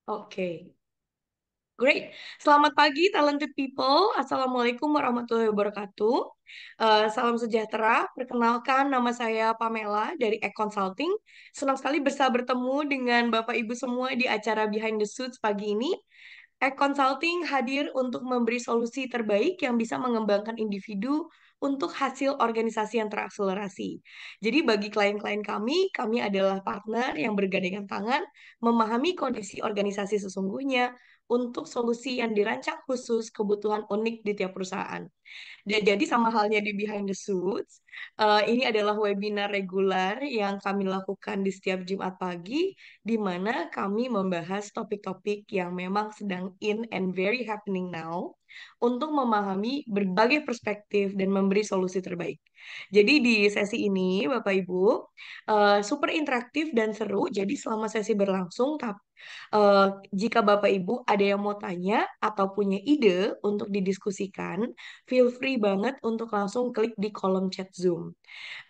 Oke, great. Selamat pagi, talented people. Assalamualaikum warahmatullahi wabarakatuh. Salam sejahtera. Perkenalkan, nama saya Pamela dari Ek Consulting. Senang sekali bisa bertemu dengan Bapak Ibu semua di acara Behind the Suits pagi ini. Ek Consulting hadir untuk memberi solusi terbaik yang bisa mengembangkan individu untuk hasil organisasi yang terakselerasi. Jadi bagi klien-klien kami adalah partner yang bergandengan tangan memahami kondisi organisasi sesungguhnya untuk solusi yang dirancang khusus kebutuhan unik di tiap perusahaan. Dan jadi sama halnya di Behind the Suits, ini adalah webinar reguler yang kami lakukan di setiap Jumat pagi, di mana kami membahas topik-topik yang memang sedang in and very happening now, untuk memahami berbagai perspektif dan memberi solusi terbaik. Jadi di sesi ini, Bapak Ibu, super interaktif dan seru. Jadi selama sesi berlangsung, eh, jika Bapak Ibu ada yang mau tanya atau punya ide untuk didiskusikan, feel free banget untuk langsung klik di kolom chat Zoom.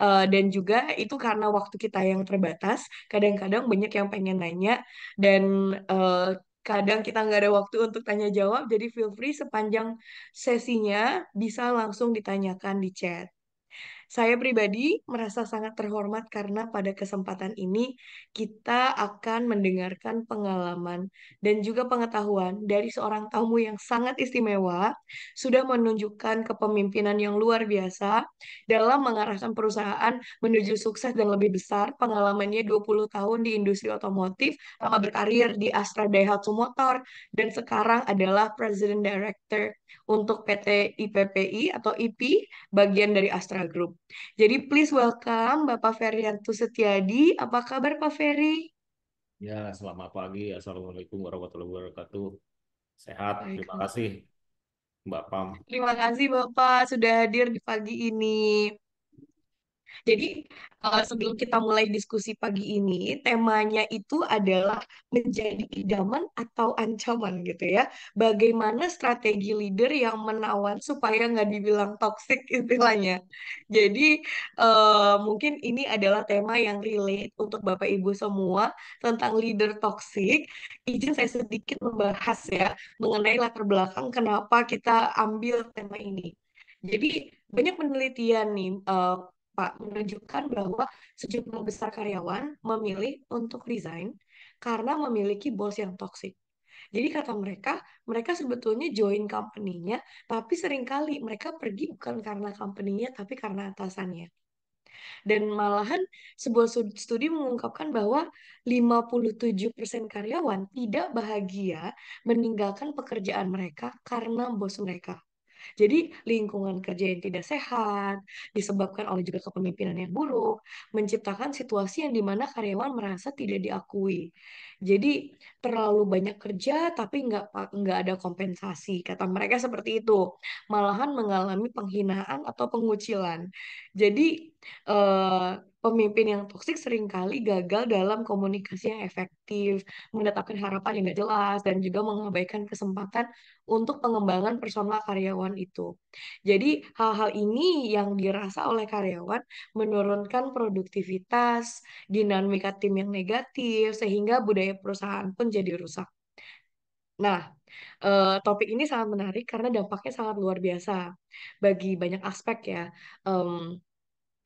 Dan juga itu karena waktu kita yang terbatas, kadang-kadang banyak yang pengen nanya dan kadang kita nggak ada waktu untuk tanya jawab, jadi feel free sepanjang sesinya bisa langsung ditanyakan di chat. Saya pribadi merasa sangat terhormat karena pada kesempatan ini kita akan mendengarkan pengalaman dan juga pengetahuan dari seorang tamu yang sangat istimewa, sudah menunjukkan kepemimpinan yang luar biasa dalam mengarahkan perusahaan menuju sukses dan lebih besar. Pengalamannya 20 tahun di industri otomotif, lama berkarir di Astra Daihatsu Motor, dan sekarang adalah President Director untuk PT IPPI atau IP, bagian dari Astra Group. Jadi please welcome Bapak Ferianto Setiadi. Apa kabar Pak Ferry? Ya, selamat pagi. Assalamualaikum warahmatullahi wabarakatuh. Sehat, terima Baik. kasih Mbak Pam. Terima kasih Bapak sudah hadir di pagi ini. Jadi, sebelum kita mulai diskusi pagi ini, temanya itu adalah menjadi idaman atau ancaman gitu ya. Bagaimana strategi leader yang menawan supaya nggak dibilang toxic istilahnya. Jadi, mungkin ini adalah tema yang relate untuk Bapak Ibu semua tentang leader toxic. Izin saya sedikit membahas ya mengenai latar belakang kenapa kita ambil tema ini. Jadi, banyak penelitian nih, Pak, menunjukkan bahwa sejumlah besar karyawan memilih untuk resign karena memiliki bos yang toksik. Jadi kata mereka, mereka sebetulnya join company-nya, tapi seringkali mereka pergi bukan karena company-nya, tapi karena atasannya. Dan malahan sebuah studi mengungkapkan bahwa 57% karyawan tidak bahagia meninggalkan pekerjaan mereka karena bos mereka. Jadi lingkungan kerja yang tidak sehat disebabkan oleh juga kepemimpinan yang buruk, menciptakan situasi yang dimana karyawan merasa tidak diakui. Jadi terlalu banyak kerja tapi nggak ada kompensasi. Kata mereka seperti itu, malahan mengalami penghinaan atau pengucilan. Jadi pemimpin yang toksik seringkali gagal dalam komunikasi yang efektif, menetapkan harapan yang tidak jelas, dan juga mengabaikan kesempatan untuk pengembangan personal karyawan itu. Jadi hal-hal ini yang dirasa oleh karyawan menurunkan produktivitas, dinamika tim yang negatif, sehingga budaya perusahaan pun jadi rusak. Nah, topik ini sangat menarik karena dampaknya sangat luar biasa bagi banyak aspek ya. Em,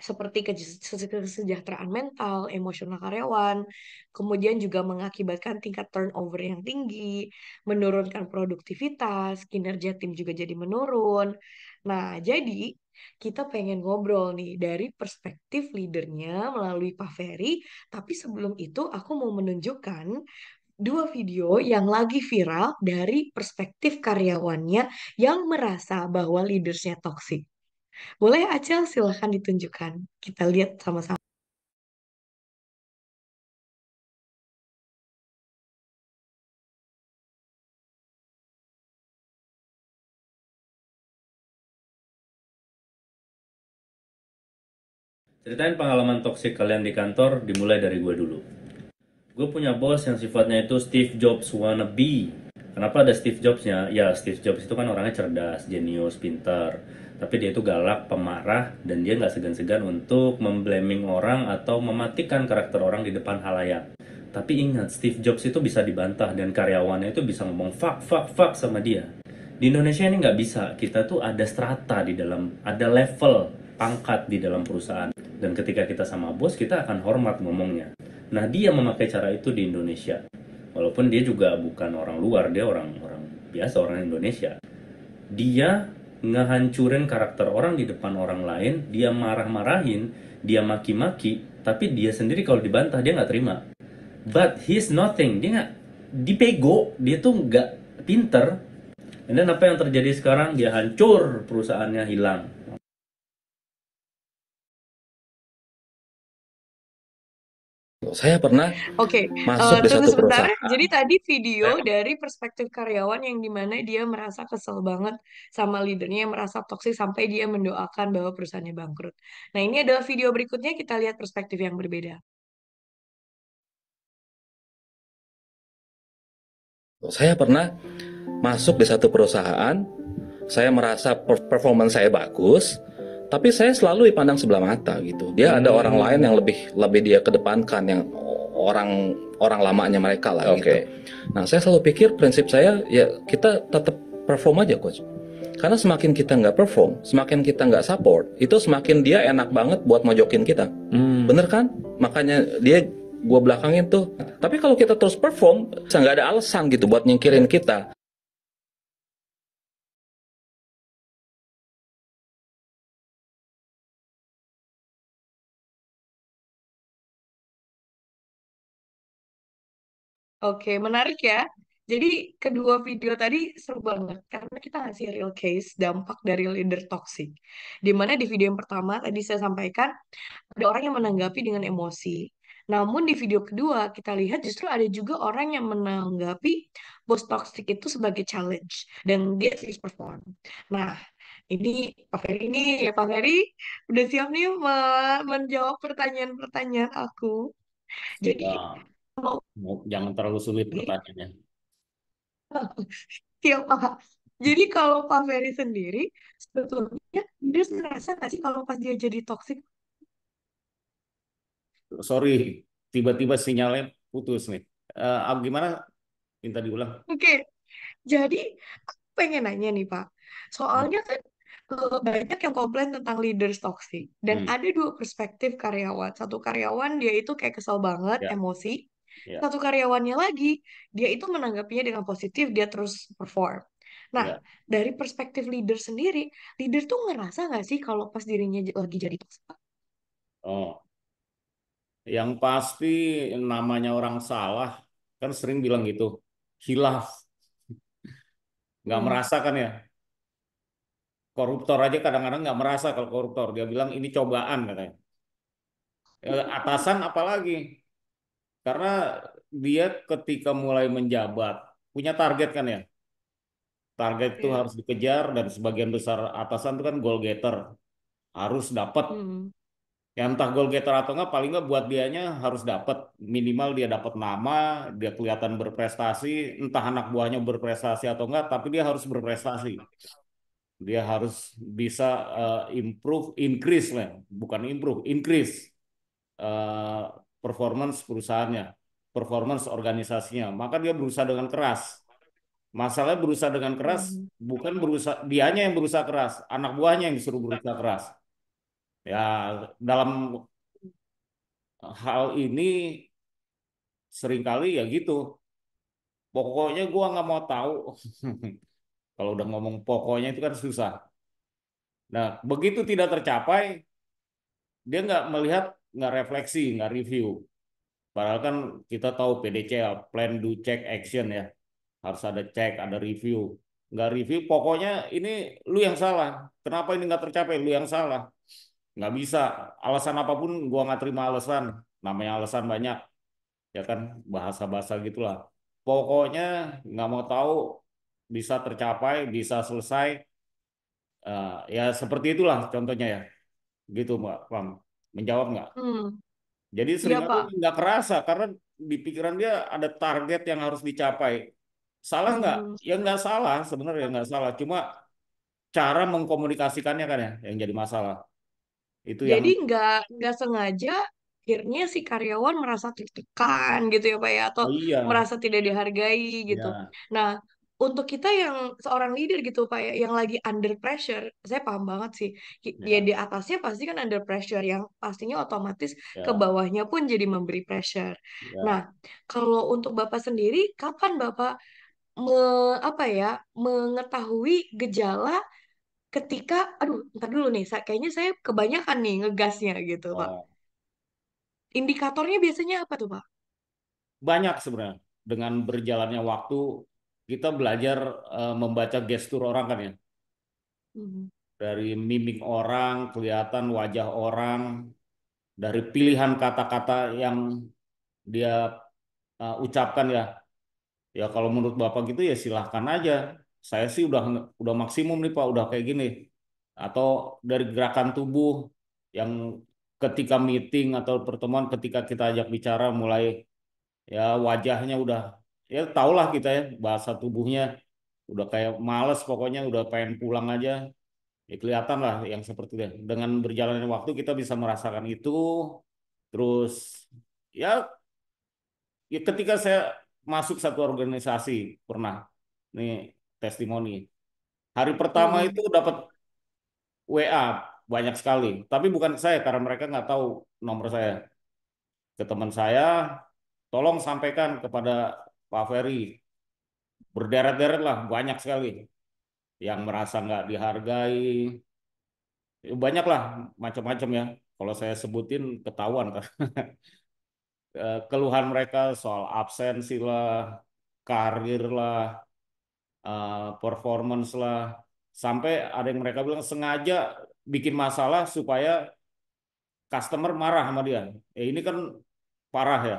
Seperti kesejahteraan mental, emosional karyawan, kemudian juga mengakibatkan tingkat turnover yang tinggi, menurunkan produktivitas, kinerja tim juga jadi menurun. Nah, jadi kita pengen ngobrol nih dari perspektif leadernya melalui Pak Ferry, tapi sebelum itu aku mau menunjukkan dua video yang lagi viral dari perspektif karyawannya yang merasa bahwa leadersnya toksik. Boleh Acel, silahkan ditunjukkan. Kita lihat sama-sama. Ceritain pengalaman toksik kalian di kantor dimulai dari gue dulu. Gue punya bos yang sifatnya itu Steve Jobs wannabe. Kenapa ada Steve Jobsnya? Ya, Steve Jobs itu kan orangnya cerdas, jenius, pintar. Tapi dia itu galak, pemarah, dan dia nggak segan-segan untuk memblaming orang atau mematikan karakter orang di depan halayak. Tapi ingat, Steve Jobs itu bisa dibantah dan karyawannya itu bisa ngomong fuck, fuck, fuck sama dia. Di Indonesia ini nggak bisa. Kita tuh ada strata di dalam, ada level pangkat di dalam perusahaan. Dan ketika kita sama bos, kita akan hormat ngomongnya. Nah, dia memakai cara itu di Indonesia. Walaupun dia juga bukan orang luar, dia orang-orang biasa, orang Indonesia. Dia ngehancurin karakter orang di depan orang lain, dia marah-marahin, dia maki-maki, tapi dia sendiri kalau dibantah dia nggak terima. But he's nothing, dia nggak dipego, dia tuh nggak pinter. Dan apa yang terjadi sekarang? Dia hancur, perusahaannya hilang. Saya pernah Oke, masuk di tunggu satu sebentar. perusahaan. Jadi tadi video dari perspektif karyawan yang dimana dia merasa kesel banget sama leadernya yang merasa toksik sampai dia mendoakan bahwa perusahaannya bangkrut. Nah, ini adalah video berikutnya, kita lihat perspektif yang berbeda. Saya pernah masuk di satu perusahaan, saya merasa performance saya bagus, tapi saya selalu dipandang sebelah mata gitu. Dia ada orang lain yang lebih lebih dia kedepankan, yang orang orang lamanya mereka lah gitu. Nah, saya selalu pikir prinsip saya ya kita tetap perform aja coach. Karena semakin kita nggak perform, semakin kita nggak support, itu semakin dia enak banget buat mojokin kita. Bener kan? Makanya dia gue belakangin tuh. Tapi kalau kita terus perform, nggak ada alasan gitu buat nyingkirin kita. Oke, menarik ya. Jadi kedua video tadi seru banget karena kita ngasih real case dampak dari leader toxic. Di mana di video yang pertama tadi saya sampaikan ada orang yang menanggapi dengan emosi. Namun di video kedua kita lihat justru ada juga orang yang menanggapi bos toxic itu sebagai challenge dan dia terus perform. Nah, ini Pak Ferry ini ya Pak Ferry udah siap nih menjawab pertanyaan-pertanyaan aku. Jadi Ya, kalau jangan terlalu sulit pertanyaannya. iya Pak. Jadi kalau Pak Ferry sendiri sebetulnya dia merasa nggak sih kalau pas dia jadi toxic. Sorry, tiba-tiba sinyalnya putus nih. Gimana? Minta diulang. Oke, jadi aku pengen nanya nih Pak. Soalnya kan banyak yang komplain tentang leaders toxic dan Hmm, ada dua perspektif karyawan. Satu karyawan dia itu kayak kesel banget, ya, emosi. ya, Satu karyawannya lagi dia itu menanggapinya dengan positif, dia terus perform. Nah, ya. dari perspektif leader sendiri, leader tuh ngerasa nggak sih kalau pas dirinya lagi jadi toxic? Oh, yang pasti namanya orang salah kan sering bilang gitu. Hilaf, nggak Hmm. merasa kan ya. Koruptor aja kadang-kadang nggak merasa kalau koruptor. Dia bilang ini cobaan katanya. Atasan apalagi? Karena dia ketika mulai menjabat punya target kan ya. Target itu Iya. harus dikejar dan sebagian besar atasan itu kan goal getter, harus dapat. Hmm. Yang entah goal getter atau enggak, paling enggak buat dianya harus dapat, minimal dia dapat nama, dia kelihatan berprestasi, entah anak buahnya berprestasi atau enggak, tapi dia harus berprestasi. Dia harus bisa improve, increase lah, bukan improve, increase eh, performance perusahaannya, performance organisasinya. Maka dia berusaha dengan keras. Masalahnya berusaha dengan keras, Hmm. bukan berusaha dianya yang berusaha keras, anak buahnya yang disuruh berusaha keras. Ya, dalam hal ini seringkali ya gitu. Pokoknya gua nggak mau tahu. Kalau udah ngomong pokoknya itu kan susah. Nah, begitu tidak tercapai, dia nggak melihat, nggak refleksi, nggak review. Padahal kan kita tahu PDC ya, plan, do, check, action ya. Harus ada cek, ada review. Nggak review, pokoknya ini lu yang salah. Kenapa ini nggak tercapai? Lu yang salah. Nggak bisa. Alasan apapun, gua nggak terima alasan. Namanya alasan banyak, ya kan, bahasa-bahasa gitulah. Pokoknya nggak mau tahu, bisa tercapai, bisa selesai. Ya seperti itulah contohnya ya. Gitu Mbak Pam. Menjawab nggak? Hmm. Jadi Iya seringkali Pak. nggak kerasa karena di pikiran dia ada target yang harus dicapai. Salah nggak? Hmm. Ya nggak salah, sebenarnya nggak salah. Cuma cara mengkomunikasikannya kan ya yang jadi masalah. Itu yang Jadi nggak sengaja akhirnya si karyawan merasa tertekan gitu ya Pak ya, atau Oh iya, merasa tidak dihargai gitu. ya, Nah, untuk kita yang seorang leader gitu Pak ya, yang lagi under pressure, saya paham banget sih. Dia ya, di atasnya pasti kan under pressure, yang pastinya otomatis ke ya, bawahnya pun jadi memberi pressure. Nah, ya. kalau untuk Bapak sendiri, kapan Bapak apa ya, mengetahui gejala ketika, aduh, ntar dulu nih, kayaknya saya kebanyakan nih ngegasnya gitu, Pak. Oh, Indikatornya biasanya apa tuh, Pak? banyak sebenarnya. Dengan berjalannya waktu, kita belajar membaca gestur orang kan ya. Hmm. Dari mimik orang, kelihatan wajah orang, dari pilihan kata-kata yang dia ucapkan ya. Ya kalau menurut Bapak gitu ya silahkan aja. Saya sih udah maksimum nih Pak, udah kayak gini. Atau dari gerakan tubuh yang ketika meeting atau pertemuan ketika kita ajak bicara mulai ya wajahnya udah ya tahulah kita ya bahasa tubuhnya udah kayak males pokoknya udah pengen pulang aja. Ya kelihatan lah yang seperti itu. Dengan berjalannya waktu kita bisa merasakan itu. Terus ya, ya ketika saya masuk satu organisasi pernah nih testimoni. Hari pertama Hmm. itu dapat WA banyak sekali, tapi bukan ke saya karena mereka nggak tahu nomor saya. Ke teman saya, tolong sampaikan kepada Pak Ferry. Berderet-deret lah, banyak sekali yang merasa nggak dihargai. Banyak lah macam-macam ya. Kalau saya sebutin ketahuan kan. Keluhan mereka soal absensi lah, karir lah, performance lah, sampai ada yang mereka bilang sengaja bikin masalah supaya customer marah sama dia. Ini kan parah ya.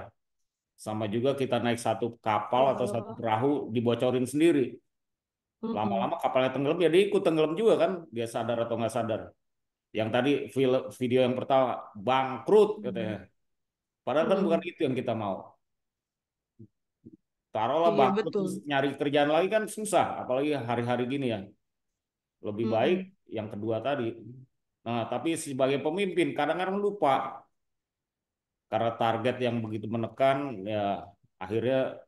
Sama juga kita naik satu kapal atau satu Oh. perahu dibocorin sendiri. Mm-mm. Lama-lama kapalnya tenggelam, ya dia ikut tenggelam juga kan. Dia sadar atau nggak sadar. Yang tadi video yang pertama, bangkrut katanya. Mm. Padahal kan bukan Mm. itu yang kita mau. Taruhlah Iya, bangkrut betul. terus nyari kerjaan lagi kan susah. Apalagi hari-hari gini ya. Lebih baik Mm-mm. yang kedua tadi. Nah, tapi sebagai pemimpin kadang-kadang lupa karena target yang begitu menekan ya akhirnya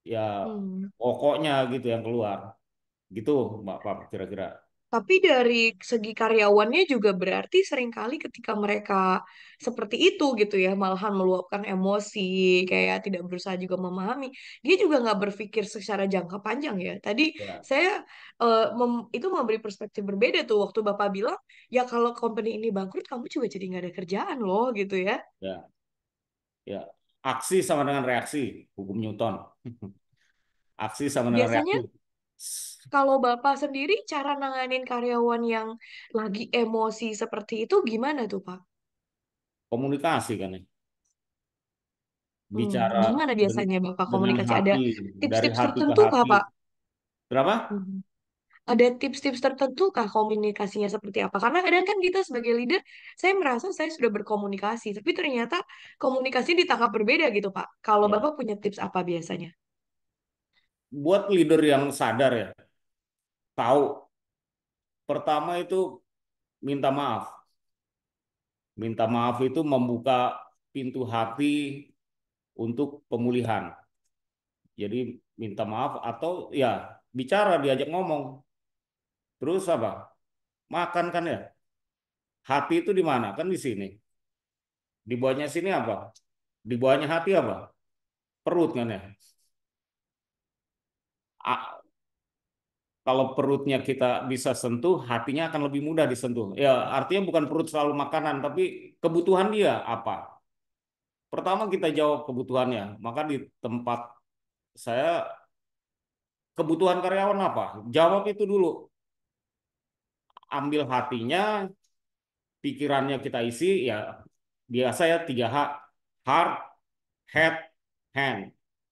ya Mm. pokoknya gitu yang keluar. Gitu Mbak Pap kira-kira. Tapi dari segi karyawannya juga berarti seringkali ketika mereka seperti itu gitu ya, malahan meluapkan emosi, kayak tidak berusaha juga memahami, dia juga nggak berpikir secara jangka panjang ya. Tadi Ya, saya itu memberi perspektif berbeda tuh waktu Bapak bilang, ya kalau company ini bangkrut, kamu juga jadi nggak ada kerjaan loh gitu ya. ya, ya. Aksi sama dengan reaksi, hukum Newton. Aksi sama dengan Biasanya reaksi. kalau Bapak sendiri cara nanganin karyawan yang lagi emosi seperti itu gimana tuh Pak? Komunikasi kan ya. Bicara Gimana den- biasanya Bapak dengan komunikasi? Ada hati, dari tips-tips hati ke tertentu kah, hati. Pak? Berapa? Hmm. Ada tips-tips tertentu kah komunikasinya seperti apa? Karena kadang kan kita sebagai leader, saya merasa saya sudah berkomunikasi, tapi ternyata komunikasi ditangkap berbeda gitu, Pak. Kalau Ya, Bapak punya tips apa biasanya? buat leader yang sadar ya, tahu pertama itu minta maaf. Minta maaf itu membuka pintu hati untuk pemulihan. Jadi minta maaf atau ya bicara diajak ngomong. Terus apa? Makan kan ya. Hati itu di mana? Kan di sini. Di bawahnya sini apa? Di bawahnya hati apa? Perut kan ya. Kalau perutnya kita bisa sentuh, hatinya akan lebih mudah disentuh. Ya, artinya bukan perut selalu makanan, tapi kebutuhan dia apa? Pertama kita jawab kebutuhannya. Maka di tempat saya, kebutuhan karyawan apa? Jawab itu dulu. Ambil hatinya, pikirannya kita isi, ya biasa ya 3H. Heart, head, hand.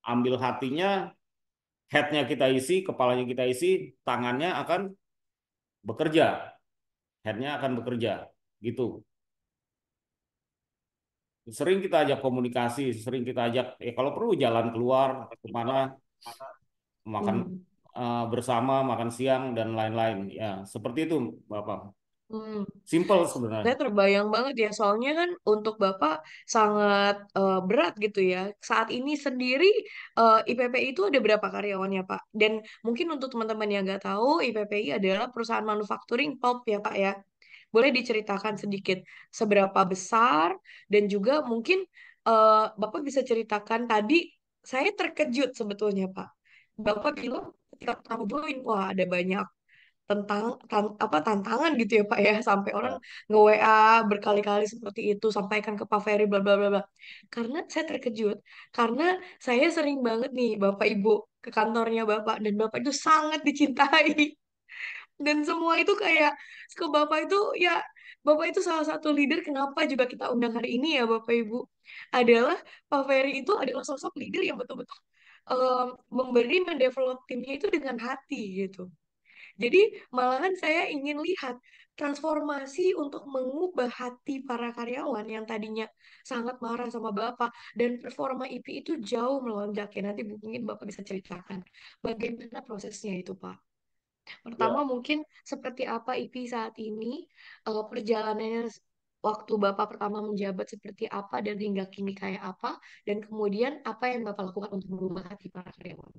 Ambil hatinya, headnya kita isi, kepalanya kita isi, tangannya akan bekerja, headnya akan bekerja, gitu. Sering kita ajak komunikasi, sering kita ajak, ya kalau perlu jalan keluar kemana, makan Hmm. bersama, makan siang dan lain-lain. Ya, seperti itu, Bapak. Hmm. Simple sebenarnya. Saya terbayang banget ya, soalnya kan untuk Bapak sangat berat gitu ya. Saat ini sendiri IPPI itu ada berapa karyawannya, Pak? Dan mungkin untuk teman-teman yang nggak tahu, IPPI adalah perusahaan manufacturing pulp ya, Pak ya. Boleh diceritakan sedikit seberapa besar dan juga mungkin Bapak bisa ceritakan tadi saya terkejut sebetulnya, Pak. Bapak bilang ketika kamu join, wah ada banyak apa tantangan gitu ya Pak ya, sampai orang Ya, nge-WA berkali-kali seperti itu, sampaikan ke Pak Ferry bla bla bla bla. Karena saya terkejut karena saya sering banget nih Bapak Ibu ke kantornya Bapak, dan Bapak itu sangat dicintai. Dan semua itu kayak ke Bapak itu ya, Bapak itu salah satu leader. Kenapa juga kita undang hari ini ya Bapak Ibu, adalah Pak Ferry itu adalah sosok leader yang betul-betul memberi mendevelop timnya itu dengan hati gitu. Jadi malahan saya ingin lihat transformasi untuk mengubah hati para karyawan yang tadinya sangat marah sama Bapak, dan performa IP itu jauh melonjak ya. Nanti mungkin Bapak bisa ceritakan bagaimana prosesnya itu, Pak. Pertama ya, mungkin seperti apa IP saat ini, perjalanannya waktu Bapak pertama menjabat seperti apa dan hingga kini kayak apa, dan kemudian apa yang Bapak lakukan untuk merubah hati para karyawan.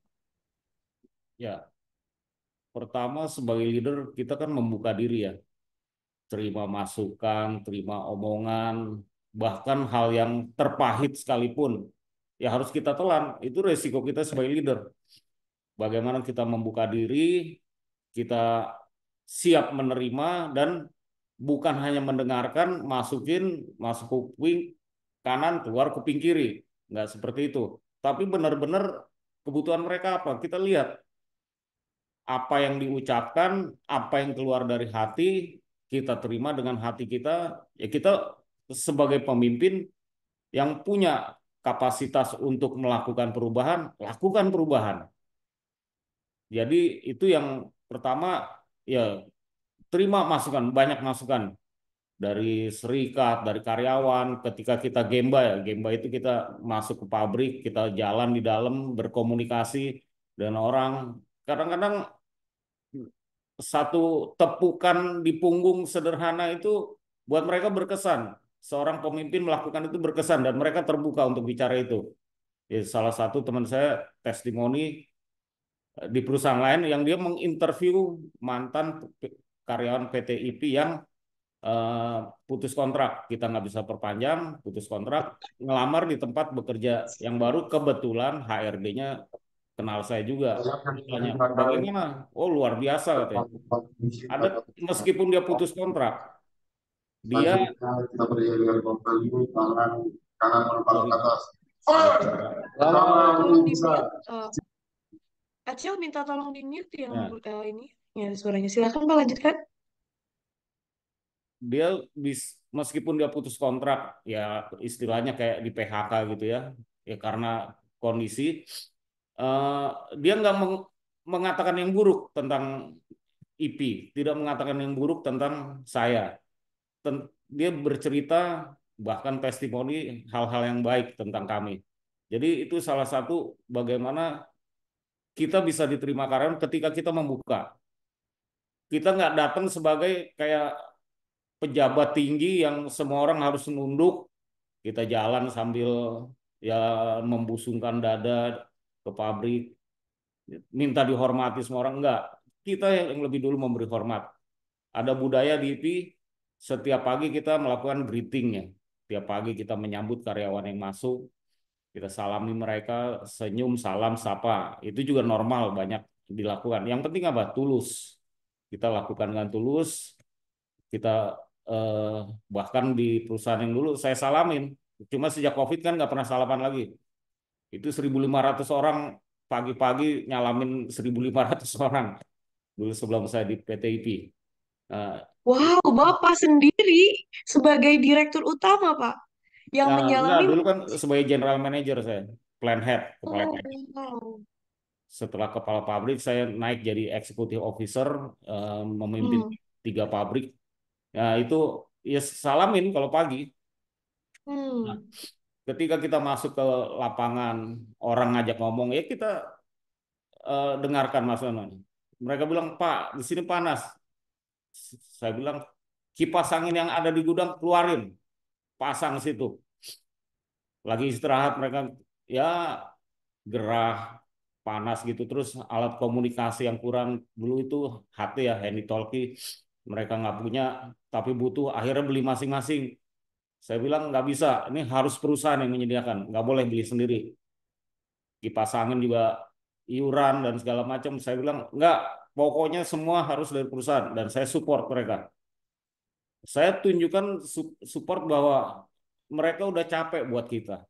ya. Pertama sebagai leader kita kan membuka diri ya, terima masukan, terima omongan, bahkan hal yang terpahit sekalipun ya harus kita telan. Itu resiko kita sebagai leader. Bagaimana kita membuka diri, kita siap menerima dan bukan hanya mendengarkan, masukin, masuk kuping kanan, keluar kuping kiri. Nggak seperti itu. Tapi benar-benar kebutuhan mereka apa? Kita lihat apa yang diucapkan, apa yang keluar dari hati, kita terima dengan hati kita. Ya kita sebagai pemimpin yang punya kapasitas untuk melakukan perubahan, lakukan perubahan. Jadi itu yang pertama, ya terima masukan, banyak masukan dari serikat, dari karyawan. Ketika kita Gemba ya, Gemba itu kita masuk ke pabrik, kita jalan di dalam, berkomunikasi dengan orang. Kadang-kadang satu tepukan di punggung sederhana itu buat mereka berkesan. Seorang pemimpin melakukan itu berkesan dan mereka terbuka untuk bicara itu. Ya, salah satu teman saya testimoni di perusahaan lain yang dia menginterview mantan karyawan PT IP yang eh, putus kontrak, kita nggak bisa perpanjang, putus kontrak, ngelamar di tempat bekerja yang baru, kebetulan HRD-nya kenal saya juga. Dia tanya, bagaimana? Oh luar biasa katanya. Ada meskipun dia putus kontrak, dia Selanjutnya kita beri dengan pembeli tangan kanan berbalok ke sorry, atas. Tolong Selamat di bisa. mute. Acil minta tolong di mute yang nah, ini ya suaranya. Silakan Pak lanjutkan. dia meskipun dia putus kontrak, ya istilahnya kayak di PHK gitu ya, ya karena kondisi eh, dia nggak mengatakan yang buruk tentang IP, tidak mengatakan yang buruk tentang saya. Dia bercerita bahkan testimoni hal-hal yang baik tentang kami. Jadi itu salah satu bagaimana kita bisa diterima karyawan ketika kita membuka. Kita nggak datang sebagai kayak pejabat tinggi yang semua orang harus nunduk. Kita jalan sambil ya membusungkan dada ke pabrik, minta dihormati semua orang. Enggak. Kita yang lebih dulu memberi hormat. Ada budaya di IP, setiap pagi kita melakukan greeting ya. Setiap pagi kita menyambut karyawan yang masuk, kita salami mereka, senyum, salam, sapa. Itu juga normal, banyak dilakukan. Yang penting apa? Tulus. Kita lakukan dengan tulus. Kita eh, bahkan di perusahaan yang dulu saya salamin. Cuma sejak COVID kan nggak pernah salaman lagi. Itu 1.500 orang pagi-pagi nyalamin 1.500 orang dulu sebelum saya di PT IP. Nah, Wow, Bapak sendiri sebagai direktur utama, Pak, yang nah, enggak, menyalami. dulu kan sebagai general manager saya, plan head, kepala Oh, head. wow. Setelah kepala pabrik, saya naik jadi executive officer, memimpin Hmm. 3 pabrik. Nah, itu ya salamin kalau pagi. Nah, Hmm. ketika kita masuk ke lapangan, orang ngajak ngomong, ya kita dengarkan masukan. Mereka bilang, Pak, di sini panas. Saya bilang, kipas angin yang ada di gudang keluarin, pasang situ. Lagi istirahat mereka ya gerah, panas gitu. Terus alat komunikasi yang kurang dulu itu HT ya, handy talkie, mereka nggak punya, tapi butuh, akhirnya beli masing-masing. Saya bilang nggak bisa, ini harus perusahaan yang menyediakan, nggak boleh beli sendiri. Kipas angin juga iuran dan segala macam. Saya bilang nggak, pokoknya semua harus dari perusahaan dan saya support mereka. Saya tunjukkan support bahwa mereka udah capek buat kita.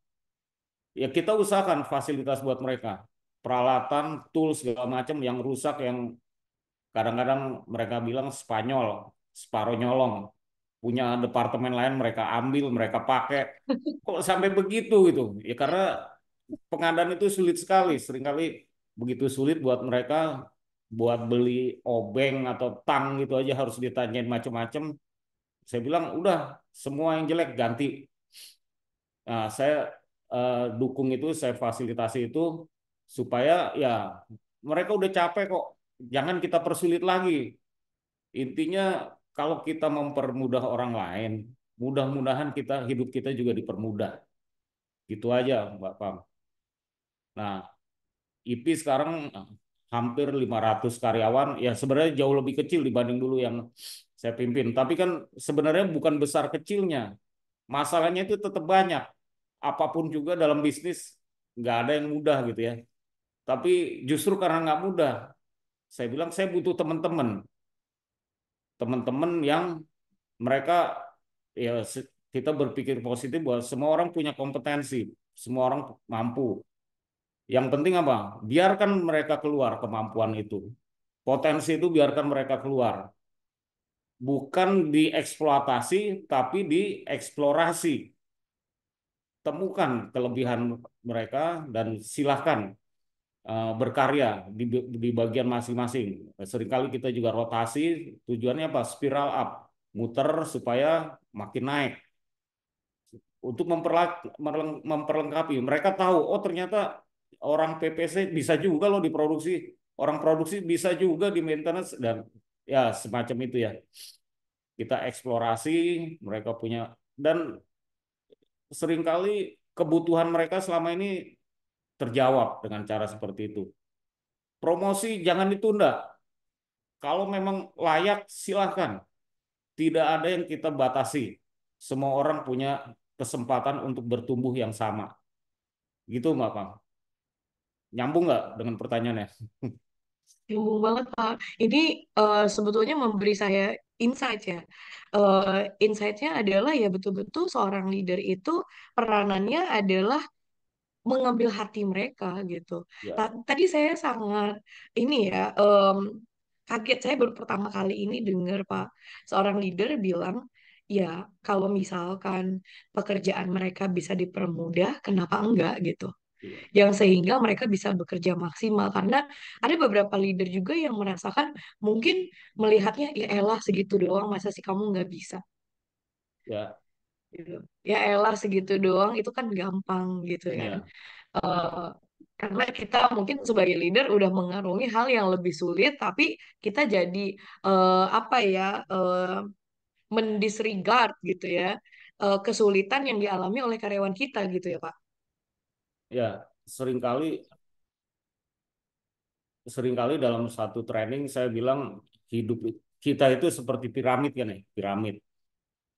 Ya kita usahakan fasilitas buat mereka, peralatan, tools segala macam yang rusak, yang kadang-kadang mereka bilang Spanyol, separuh nyolong, punya departemen lain mereka ambil, mereka pakai. Kok sampai begitu gitu? Ya karena pengadaan itu sulit sekali, seringkali begitu sulit buat mereka, buat beli obeng atau tang gitu aja harus ditanyain macam-macam. Saya bilang udah, semua yang jelek ganti. Nah, saya dukung itu, saya fasilitasi itu supaya ya mereka udah capek kok. Jangan kita persulit lagi. Intinya kalau kita mempermudah orang lain, mudah-mudahan kita hidup kita juga dipermudah. Gitu aja, Mbak Pam. Nah, IP sekarang hampir 500 karyawan, ya sebenarnya jauh lebih kecil dibanding dulu yang saya pimpin. Tapi kan sebenarnya bukan besar kecilnya. Masalahnya itu tetap banyak. Apapun juga dalam bisnis nggak ada yang mudah gitu ya. Tapi justru karena nggak mudah, saya bilang saya butuh teman-teman, teman-teman yang mereka ya kita berpikir positif bahwa semua orang punya kompetensi, semua orang mampu. Yang penting apa? Biarkan mereka keluar kemampuan itu, potensi itu biarkan mereka keluar, bukan dieksploitasi tapi dieksplorasi. Temukan kelebihan mereka dan silahkan berkarya di bagian masing-masing. Seringkali kita juga rotasi, tujuannya apa? Spiral up, muter supaya makin naik. Untuk memperlengkapi, mereka tahu, oh ternyata orang PPC bisa juga loh diproduksi, orang produksi bisa juga di maintenance, dan ya semacam itu ya. Kita eksplorasi, mereka punya, dan seringkali kebutuhan mereka selama ini terjawab dengan cara seperti itu. Promosi jangan ditunda. Kalau memang layak, silahkan. Tidak ada yang kita batasi. Semua orang punya kesempatan untuk bertumbuh yang sama. Gitu, Mbak Pang. Nyambung nggak dengan pertanyaannya? Nyambung banget, Pak. Ini sebetulnya memberi saya insight ya. Insight-nya adalah ya betul-betul seorang leader itu peranannya adalah mengambil hati mereka gitu. Ya, Tadi saya sangat ini ya kaget, saya baru pertama kali ini dengar Pak seorang leader bilang ya kalau misalkan pekerjaan mereka bisa dipermudah, kenapa enggak gitu. iya, Yang sehingga mereka bisa bekerja maksimal karena ada beberapa leader juga yang merasakan mungkin melihatnya ya elah segitu doang masa sih kamu nggak bisa ya, gitu. Ya elah segitu doang itu kan gampang gitu kan. ya, eh, karena kita mungkin sebagai leader udah mengarungi hal yang lebih sulit, tapi kita jadi apa ya mendisregard gitu ya kesulitan yang dialami oleh karyawan kita gitu ya Pak. ya. Seringkali, seringkali dalam satu training saya bilang hidup kita itu seperti piramid kan ya, piramid.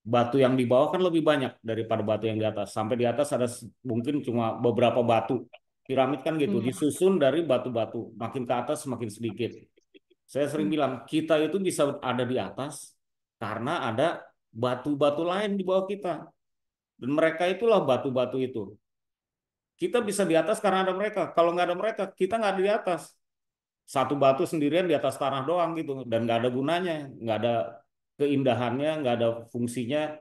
Batu yang di bawah kan lebih banyak daripada batu yang di atas. Sampai di atas ada mungkin cuma beberapa batu. Piramid kan gitu, Hmm. disusun dari batu-batu, makin ke atas semakin sedikit. Saya sering Hmm. bilang, kita itu bisa ada di atas karena ada batu-batu lain di bawah kita. Dan mereka itulah batu-batu itu. Kita bisa di atas karena ada mereka. Kalau nggak ada mereka, kita nggak ada di atas. Satu batu sendirian di atas tanah doang gitu. Dan nggak ada gunanya, nggak ada keindahannya, nggak ada fungsinya,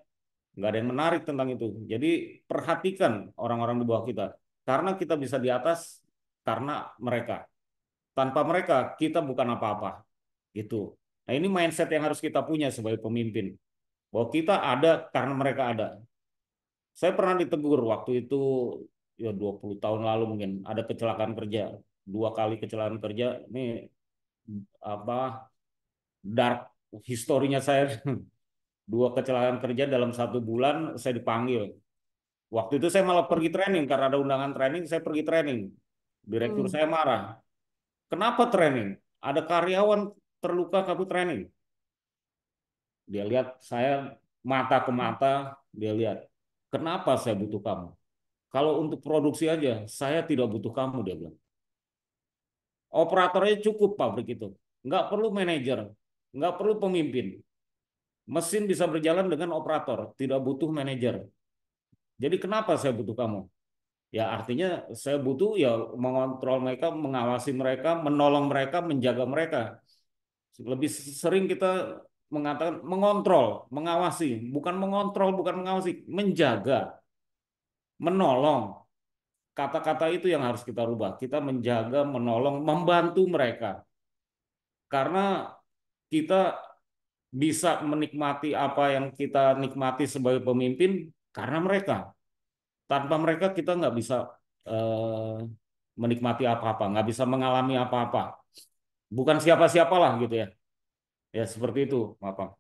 nggak ada yang menarik tentang itu. Jadi perhatikan orang-orang di bawah kita. Karena kita bisa di atas karena mereka. Tanpa mereka, kita bukan apa-apa. Gitu. Nah, ini mindset yang harus kita punya sebagai pemimpin. Bahwa kita ada karena mereka ada. Saya pernah ditegur waktu itu, ya 20 tahun lalu mungkin, ada kecelakaan kerja. Dua kali kecelakaan kerja. Ini apa, dark historinya saya 2 kecelakaan kerja dalam 1 bulan saya dipanggil. Waktu itu saya malah pergi training karena ada undangan training, saya pergi training. Direktur Hmm. saya marah. Kenapa training? Ada karyawan terluka kamu training. Dia lihat saya mata ke mata, dia lihat, kenapa saya butuh kamu? Kalau untuk produksi aja, saya tidak butuh kamu, dia bilang. Operatornya cukup pabrik itu. Nggak perlu manajer, nggak perlu pemimpin. Mesin bisa berjalan dengan operator, tidak butuh manajer. Jadi kenapa saya butuh kamu? Ya artinya saya butuh ya mengontrol mereka, mengawasi mereka, menolong mereka, menjaga mereka. Lebih sering kita mengatakan mengontrol, mengawasi, bukan mengontrol, bukan mengawasi, menjaga, menolong. Kata-kata itu yang harus kita rubah. Kita menjaga, menolong, membantu mereka. Karena kita bisa menikmati apa yang kita nikmati sebagai pemimpin karena mereka. Tanpa mereka kita nggak bisa eh, menikmati apa-apa, nggak bisa mengalami apa-apa. Bukan siapa-siapalah gitu ya. Ya seperti itu, Bapak.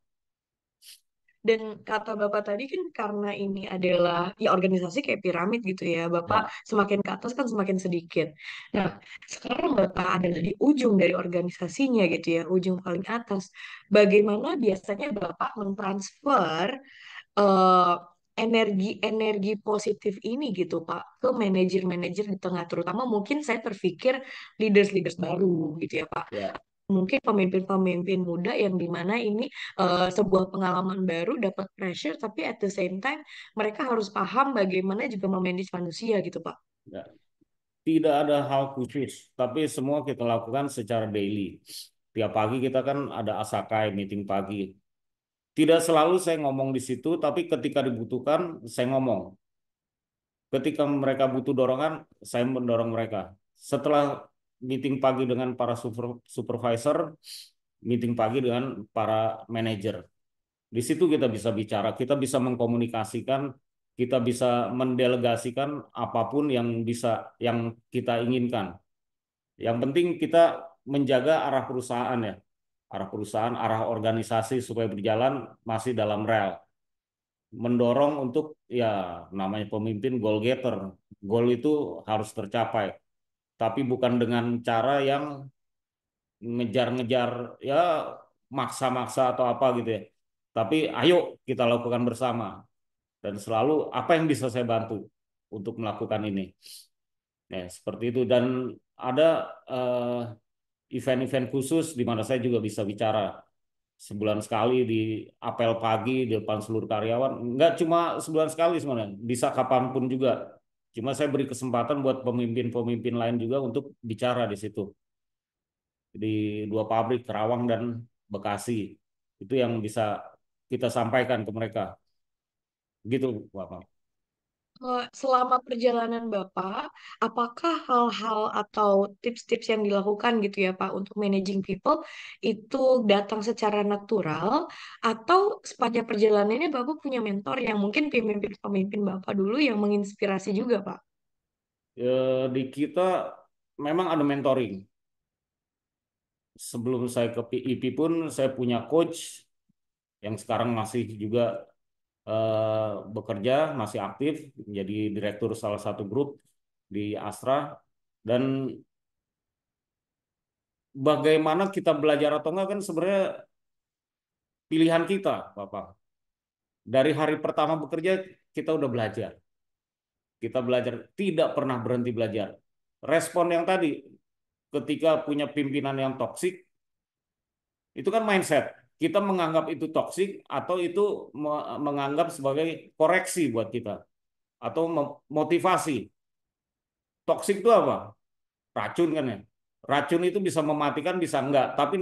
Dan kata Bapak tadi kan karena ini adalah ya organisasi kayak piramid gitu ya, Bapak Ya, semakin ke atas kan semakin sedikit. Nah, sekarang Bapak adalah di ujung dari organisasinya gitu ya, ujung paling atas. Bagaimana biasanya Bapak mentransfer eh, energi-energi positif ini gitu Pak ke manajer-manajer di tengah, terutama mungkin saya terpikir leaders-leaders baru gitu ya Pak, ya. mungkin pemimpin-pemimpin muda yang dimana ini sebuah pengalaman baru, dapat pressure, tapi at the same time mereka harus paham bagaimana juga memanage manusia gitu Pak. Ya. Tidak ada hal khusus, tapi semua kita lakukan secara daily. Tiap pagi kita kan ada asakai meeting pagi. Tidak selalu saya ngomong di situ, tapi ketika dibutuhkan saya ngomong. Ketika mereka butuh dorongan, saya mendorong mereka. Setelah meeting pagi dengan para supervisor, meeting pagi dengan para manajer. Di situ kita bisa bicara, kita bisa mengkomunikasikan, kita bisa mendelegasikan apapun yang yang kita inginkan. Yang penting kita menjaga arah perusahaan ya, arah perusahaan, arah organisasi supaya berjalan masih dalam rel. Mendorong untuk ya namanya pemimpin goal getter. Goal itu harus tercapai, tapi bukan dengan cara yang ngejar-ngejar ya maksa-maksa atau apa gitu ya. Tapi ayo kita lakukan bersama dan selalu apa yang bisa saya bantu untuk melakukan ini. Ya, seperti itu dan ada event-event khusus di mana saya juga bisa bicara sebulan sekali di apel pagi di depan seluruh karyawan. Enggak cuma sebulan sekali sebenarnya, bisa kapanpun juga. Cuma saya beri kesempatan buat pemimpin-pemimpin lain juga untuk bicara di situ. Di 2 pabrik, Kerawang dan Bekasi. Itu yang bisa kita sampaikan ke mereka. Gitu, Bapak. Selama perjalanan Bapak, apakah hal-hal atau tips-tips yang dilakukan gitu ya Pak untuk managing people itu datang secara natural atau sepanjang perjalanannya Bapak punya mentor yang mungkin pemimpin-pemimpin Bapak dulu yang menginspirasi juga Pak? Di kita memang ada mentoring. Sebelum saya ke PIP pun saya punya coach yang sekarang masih juga bekerja, masih aktif menjadi direktur salah satu grup di Astra. Dan bagaimana kita belajar atau enggak kan sebenarnya pilihan kita, Bapak. Dari hari pertama bekerja kita udah belajar. Kita belajar tidak pernah berhenti belajar. Respon yang tadi ketika punya pimpinan yang toksik itu kan mindset. Kita menganggap itu toksik atau itu menganggap sebagai koreksi buat kita atau motivasi. Toksik itu apa? Racun kan ya. Racun itu bisa mematikan, bisa enggak, tapi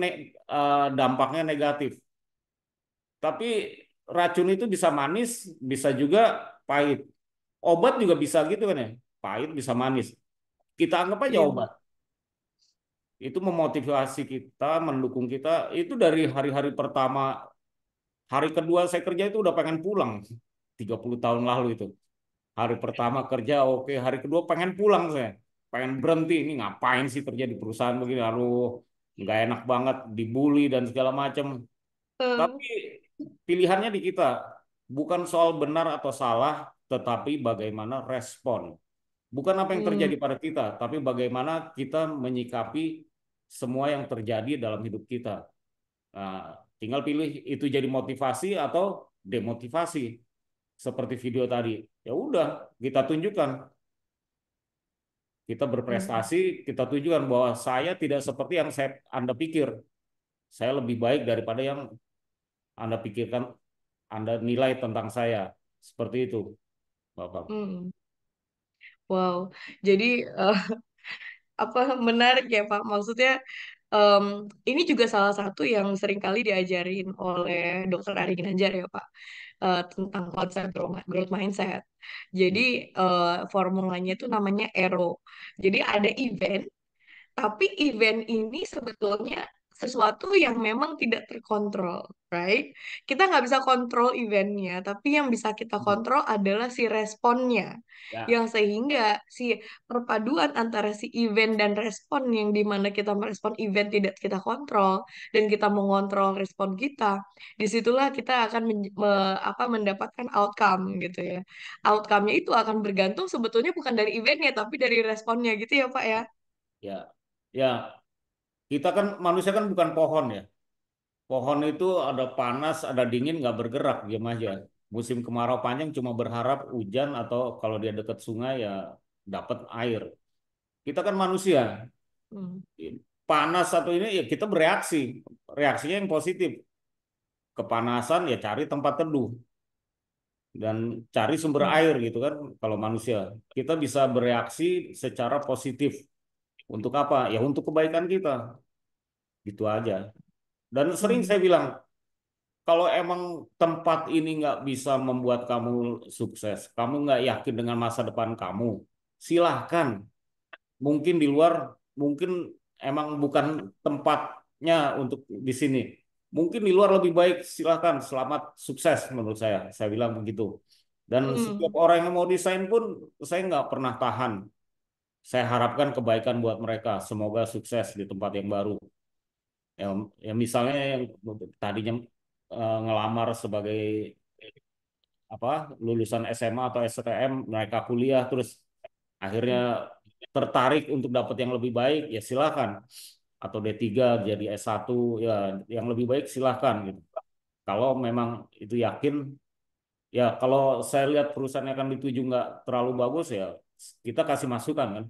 dampaknya negatif. Tapi racun itu bisa manis, bisa juga pahit. Obat juga bisa gitu kan ya, pahit bisa manis. Kita anggap aja Iya, obat. Pak. Itu memotivasi kita, mendukung kita. Itu dari hari-hari pertama, hari kedua saya kerja itu udah pengen pulang. 30 tahun lalu itu. Hari pertama kerja oke, hari kedua pengen pulang saya. Pengen berhenti, ini ngapain sih kerja di perusahaan begini, aduh nggak enak banget, dibully dan segala macam. Eh, Tapi pilihannya di kita. Bukan soal benar atau salah, tetapi bagaimana respon. Bukan apa yang Hmm. terjadi pada kita, tapi bagaimana kita menyikapi semua yang terjadi dalam hidup kita. Nah, tinggal pilih itu jadi motivasi atau demotivasi. Seperti video tadi. Ya udah, kita tunjukkan, kita Hmm. berprestasi, kita tunjukkan bahwa saya tidak seperti yang Anda pikir. Saya lebih baik daripada yang Anda pikirkan, Anda nilai tentang saya. Seperti itu, Bapak. Hmm. Wow, jadi eh, apa menarik ya Pak? Maksudnya em, ini juga salah satu yang seringkali diajarin oleh Dokter Ari Ginanjar ya Pak, tentang konsep growth mindset. Jadi formulanya itu namanya ERO. Jadi ada event tapi event ini sebetulnya sesuatu yang memang tidak terkontrol, right? Kita nggak bisa kontrol eventnya, tapi yang bisa kita kontrol adalah si responnya. Ya, Yang sehingga si perpaduan antara si event dan respon yang dimana kita merespon event tidak kita kontrol dan kita mengontrol respon kita, disitulah kita akan mendapatkan outcome gitu ya. Outcome-nya itu akan bergantung sebetulnya bukan dari eventnya, tapi dari responnya gitu ya Pak ya. ya, ya. Kita kan manusia kan bukan pohon ya. Pohon itu ada panas, ada dingin, nggak bergerak, diam aja. Musim kemarau panjang cuma berharap hujan atau kalau dia dekat sungai ya dapat air. Kita kan manusia, Hmm. panas atau ini ya kita bereaksi, reaksinya yang positif. Kepanasan ya cari tempat teduh dan cari sumber Hmm. air gitu kan. Kalau manusia kita bisa bereaksi secara positif untuk apa? Ya untuk kebaikan kita, gitu aja. Dan sering Hmm. saya bilang, kalau emang tempat ini nggak bisa membuat kamu sukses, kamu nggak yakin dengan masa depan kamu, silahkan. Mungkin di luar, mungkin emang bukan tempatnya untuk di sini. Mungkin di luar lebih baik, silahkan. Selamat sukses menurut saya. Saya bilang begitu. Dan setiap Hmm. orang yang mau desain pun, saya nggak pernah tahan. Saya harapkan kebaikan buat mereka. Semoga sukses di tempat yang baru. Ya, ya misalnya yang tadinya ngelamar sebagai apa lulusan SMA atau STM, mereka kuliah terus akhirnya tertarik untuk dapat yang lebih baik, ya silakan. Atau D3 jadi S1, ya yang lebih baik silakan gitu. Kalau memang itu yakin, ya kalau saya lihat perusahaan yang akan dituju nggak terlalu bagus ya kita kasih masukan kan.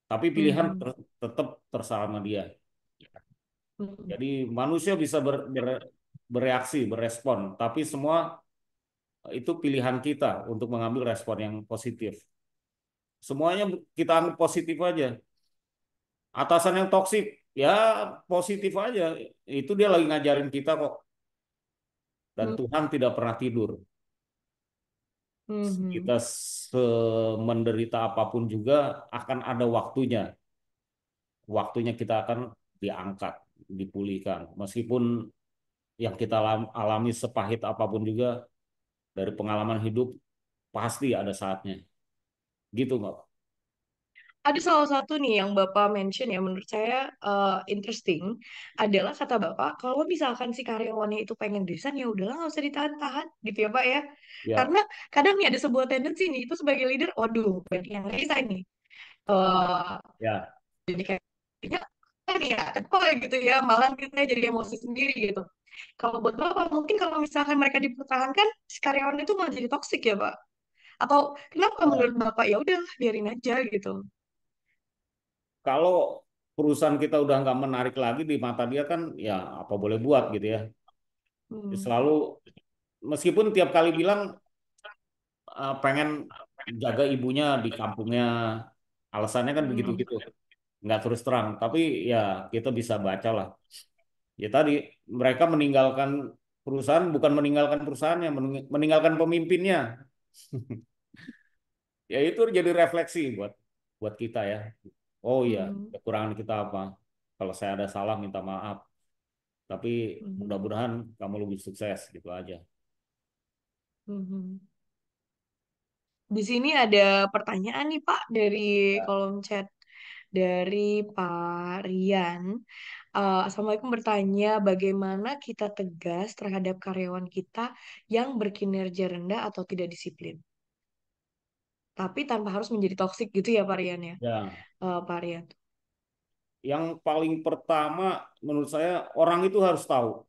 Tapi pilihan Hmm. tetap terserah sama dia. Hmm. Jadi manusia bisa bereaksi, berespon, tapi semua itu pilihan kita untuk mengambil respon yang positif. Semuanya kita anggap positif aja. Atasan yang toksik, ya positif aja. Itu dia lagi ngajarin kita kok. Dan Hmm. Tuhan tidak pernah tidur. Hmm. Kita semenderita apapun juga akan ada waktunya. Waktunya kita akan diangkat, dipulihkan. Meskipun yang kita alami sepahit apapun juga dari pengalaman hidup pasti ada saatnya. Gitu nggak? Ada salah satu nih yang Bapak mention ya menurut saya interesting adalah kata Bapak kalau misalkan si karyawannya itu pengen resign ya udahlah nggak usah ditahan-tahan gitu ya Pak ya. Ya, Karena kadang nih ada sebuah tendensi nih itu sebagai leader, waduh banyak yang resign nih. Eh ya. jadi kayaknya kan ya kenapa ya gitu ya malah kita jadi emosi sendiri gitu. Kalau buat Bapak mungkin kalau misalkan mereka dipertahankan si karyawan itu malah jadi toksik ya Pak. Atau kenapa menurut Bapak ya udah biarin aja gitu. Kalau perusahaan kita udah nggak menarik lagi di mata dia kan, ya apa boleh buat gitu ya. Hmm. Selalu meskipun tiap kali bilang pengen jaga ibunya di kampungnya, alasannya kan Hmm. begitu-gitu, nggak terus terang. Tapi ya kita bisa baca lah. Ya tadi mereka meninggalkan perusahaan bukan meninggalkan perusahaannya, meninggalkan pemimpinnya. Ya itu jadi refleksi buat buat kita ya. Oh iya, Hmm. kekurangan kita apa? Kalau saya ada salah minta maaf. Tapi Hmm. mudah-mudahan kamu lebih sukses gitu aja. Hmm. Di sini ada pertanyaan nih Pak dari Ya. kolom chat dari Pak Rian. Assalamualaikum bertanya, bagaimana kita tegas terhadap karyawan kita yang berkinerja rendah atau tidak disiplin, tapi tanpa harus menjadi toksik gitu ya, Pak Rian ya? Ya, Pak Rian. yang paling pertama menurut saya orang itu harus tahu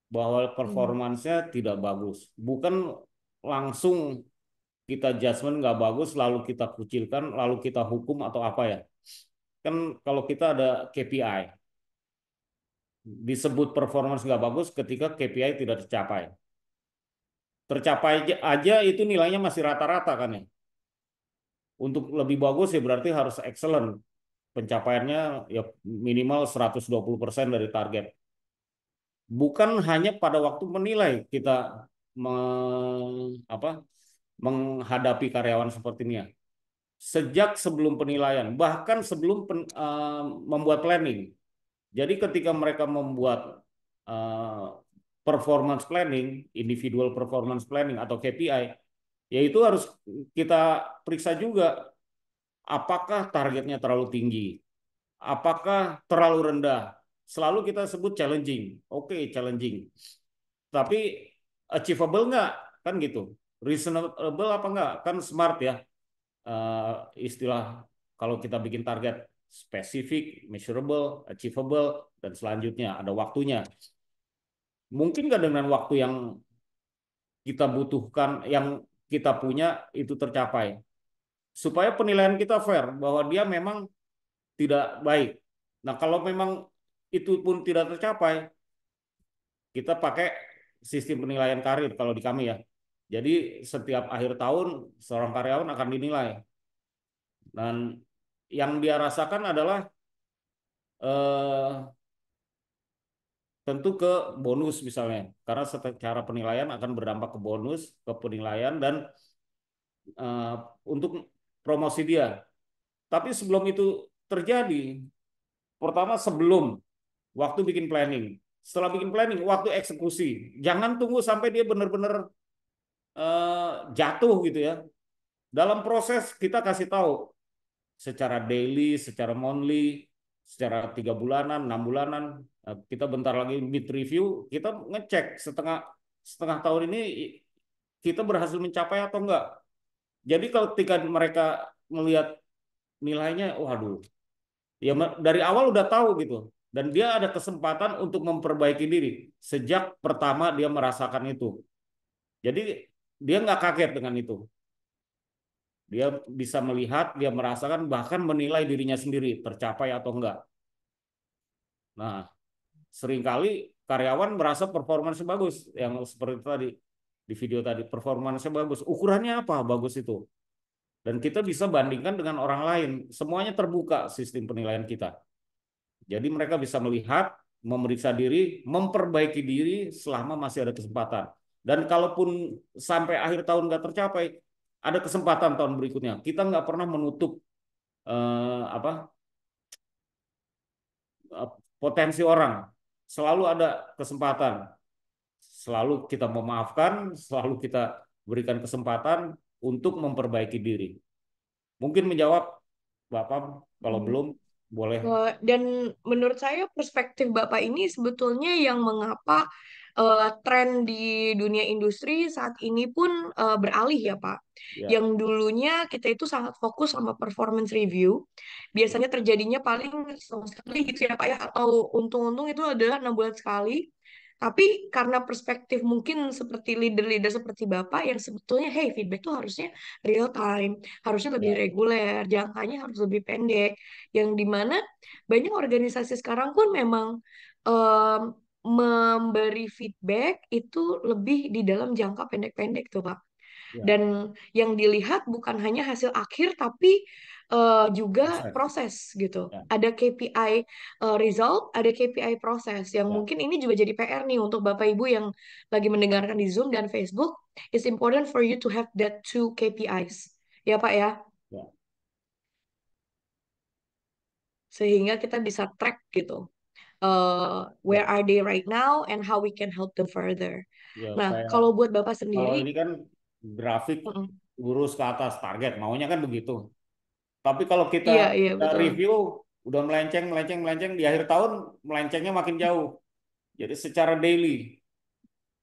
bahwa Hmm. performansnya tidak bagus. Bukan langsung kita judgement nggak bagus, lalu kita kucilkan, lalu kita hukum atau apa ya. Kan kalau kita ada KPI, disebut performance nggak bagus ketika KPI tidak tercapai. Tercapai aja itu nilainya masih rata-rata kan ya. Untuk lebih bagus ya berarti harus excellent. Pencapaiannya ya minimal 120% dari target. Bukan hanya pada waktu menilai kita apa, menghadapi karyawan seperti ini ya. Sejak sebelum penilaian, bahkan sebelum membuat planning. Jadi ketika mereka membuat eh, performance planning, individual performance planning atau KPI, yaitu harus kita periksa juga apakah targetnya terlalu tinggi, apakah terlalu rendah. Selalu kita sebut challenging. Oke, challenging. Tapi achievable nggak? Kan gitu. Reasonable apa nggak? Kan smart ya. Eh, istilah kalau kita bikin target spesifik, measurable, achievable, dan selanjutnya ada waktunya. Mungkin nggak dengan waktu yang kita butuhkan, yang kita punya itu tercapai. Supaya penilaian kita fair, bahwa dia memang tidak baik. Nah, kalau memang itu pun tidak tercapai, kita pakai sistem penilaian karir kalau di kami ya. Jadi setiap akhir tahun seorang karyawan akan dinilai. Dan yang dia rasakan adalah eh, tentu ke bonus misalnya. Karena secara penilaian akan berdampak ke bonus, ke penilaian, dan eh, untuk promosi dia. Tapi sebelum itu terjadi, pertama sebelum waktu bikin planning, setelah bikin planning, waktu eksekusi, jangan tunggu sampai dia benar-benar jatuh gitu ya. Dalam proses kita kasih tahu secara daily, secara monthly, secara 3 bulanan, 6 bulanan. Kita bentar lagi mid review, kita ngecek setengah setengah tahun ini kita berhasil mencapai atau enggak. Jadi kalau ketika mereka melihat nilainya, waduh, ya dari awal udah tahu gitu. Dan dia ada kesempatan untuk memperbaiki diri sejak pertama dia merasakan itu. Jadi dia nggak kaget dengan itu. Dia bisa melihat, dia merasakan, bahkan menilai dirinya sendiri tercapai atau enggak. Nah, seringkali karyawan merasa performanya bagus, yang seperti tadi di video tadi, performanya bagus. Ukurannya apa bagus itu? Dan kita bisa bandingkan dengan orang lain. Semuanya terbuka sistem penilaian kita. Jadi mereka bisa melihat, memeriksa diri, memperbaiki diri selama masih ada kesempatan. Dan kalaupun sampai akhir tahun nggak tercapai, ada kesempatan tahun berikutnya. Kita nggak pernah menutup apa potensi orang. Selalu ada kesempatan. Selalu kita memaafkan, selalu kita berikan kesempatan untuk memperbaiki diri. Mungkin menjawab Bapak, kalau belum boleh. Dan menurut saya perspektif Bapak ini sebetulnya yang mengapa tren di dunia industri saat ini pun beralih ya Pak. Ya, Yang dulunya kita itu sangat fokus sama performance review. Biasanya terjadinya paling setahun sekali gitu ya Pak ya. Atau untung-untung itu adalah 6 bulan sekali. Tapi karena perspektif mungkin seperti leader-leader seperti Bapak yang sebetulnya, hey feedback tuh harusnya real time, harusnya lebih ya, reguler, jangkanya harus lebih pendek. Yang dimana banyak organisasi sekarang pun memang em, memberi feedback itu lebih di dalam jangka pendek-pendek tuh Pak. ya, Dan yang dilihat bukan hanya hasil akhir, tapi juga proses. proses gitu. Ya, Ada KPI result, ada KPI proses. Yang ya, mungkin ini juga jadi PR nih untuk Bapak Ibu yang lagi mendengarkan di Zoom dan Facebook. It's important for you to have that two KPIs. Ya Pak ya. ya, Sehingga kita bisa track gitu. Where ya, are they right now and how we can help them further. ya. Nah, Kayak kalau buat Bapak kalau sendiri, ini kan grafik lurus ke atas target, maunya kan begitu. Tapi kalau kita iya, iya kita betul. review udah melenceng, melenceng, melenceng di akhir tahun melencengnya makin jauh. Jadi secara daily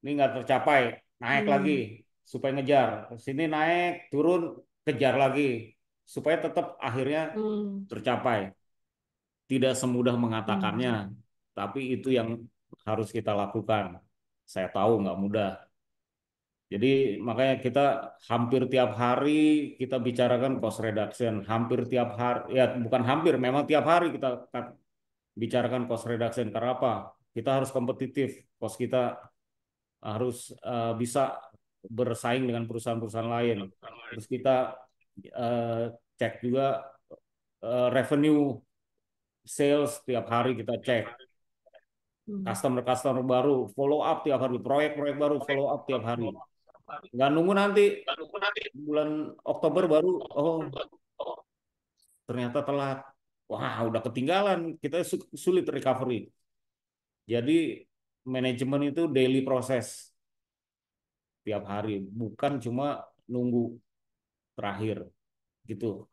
ini nggak tercapai, naik lagi Hmm. supaya ngejar. Sini naik, turun, kejar lagi supaya tetap akhirnya Hmm. tercapai. Tidak semudah Hmm. mengatakannya, tapi itu yang harus kita lakukan. Saya tahu nggak mudah. Jadi makanya kita hampir tiap hari kita bicarakan cost reduction. Hampir tiap hari, ya bukan hampir, memang tiap hari kita bicarakan cost reduction. Karena apa? Kita harus kompetitif. Cost kita harus bisa bersaing dengan perusahaan-perusahaan lain. Terus kita eh, cek juga revenue sales tiap hari kita cek. Hmm. Customer-customer baru follow up tiap hari. Proyek-proyek baru follow up tiap hari. Nggak nunggu nanti bulan Oktober baru, oh ternyata telat. Wah, udah ketinggalan. Kita sulit recovery. Jadi manajemen itu daily proses tiap hari, bukan cuma nunggu terakhir gitu.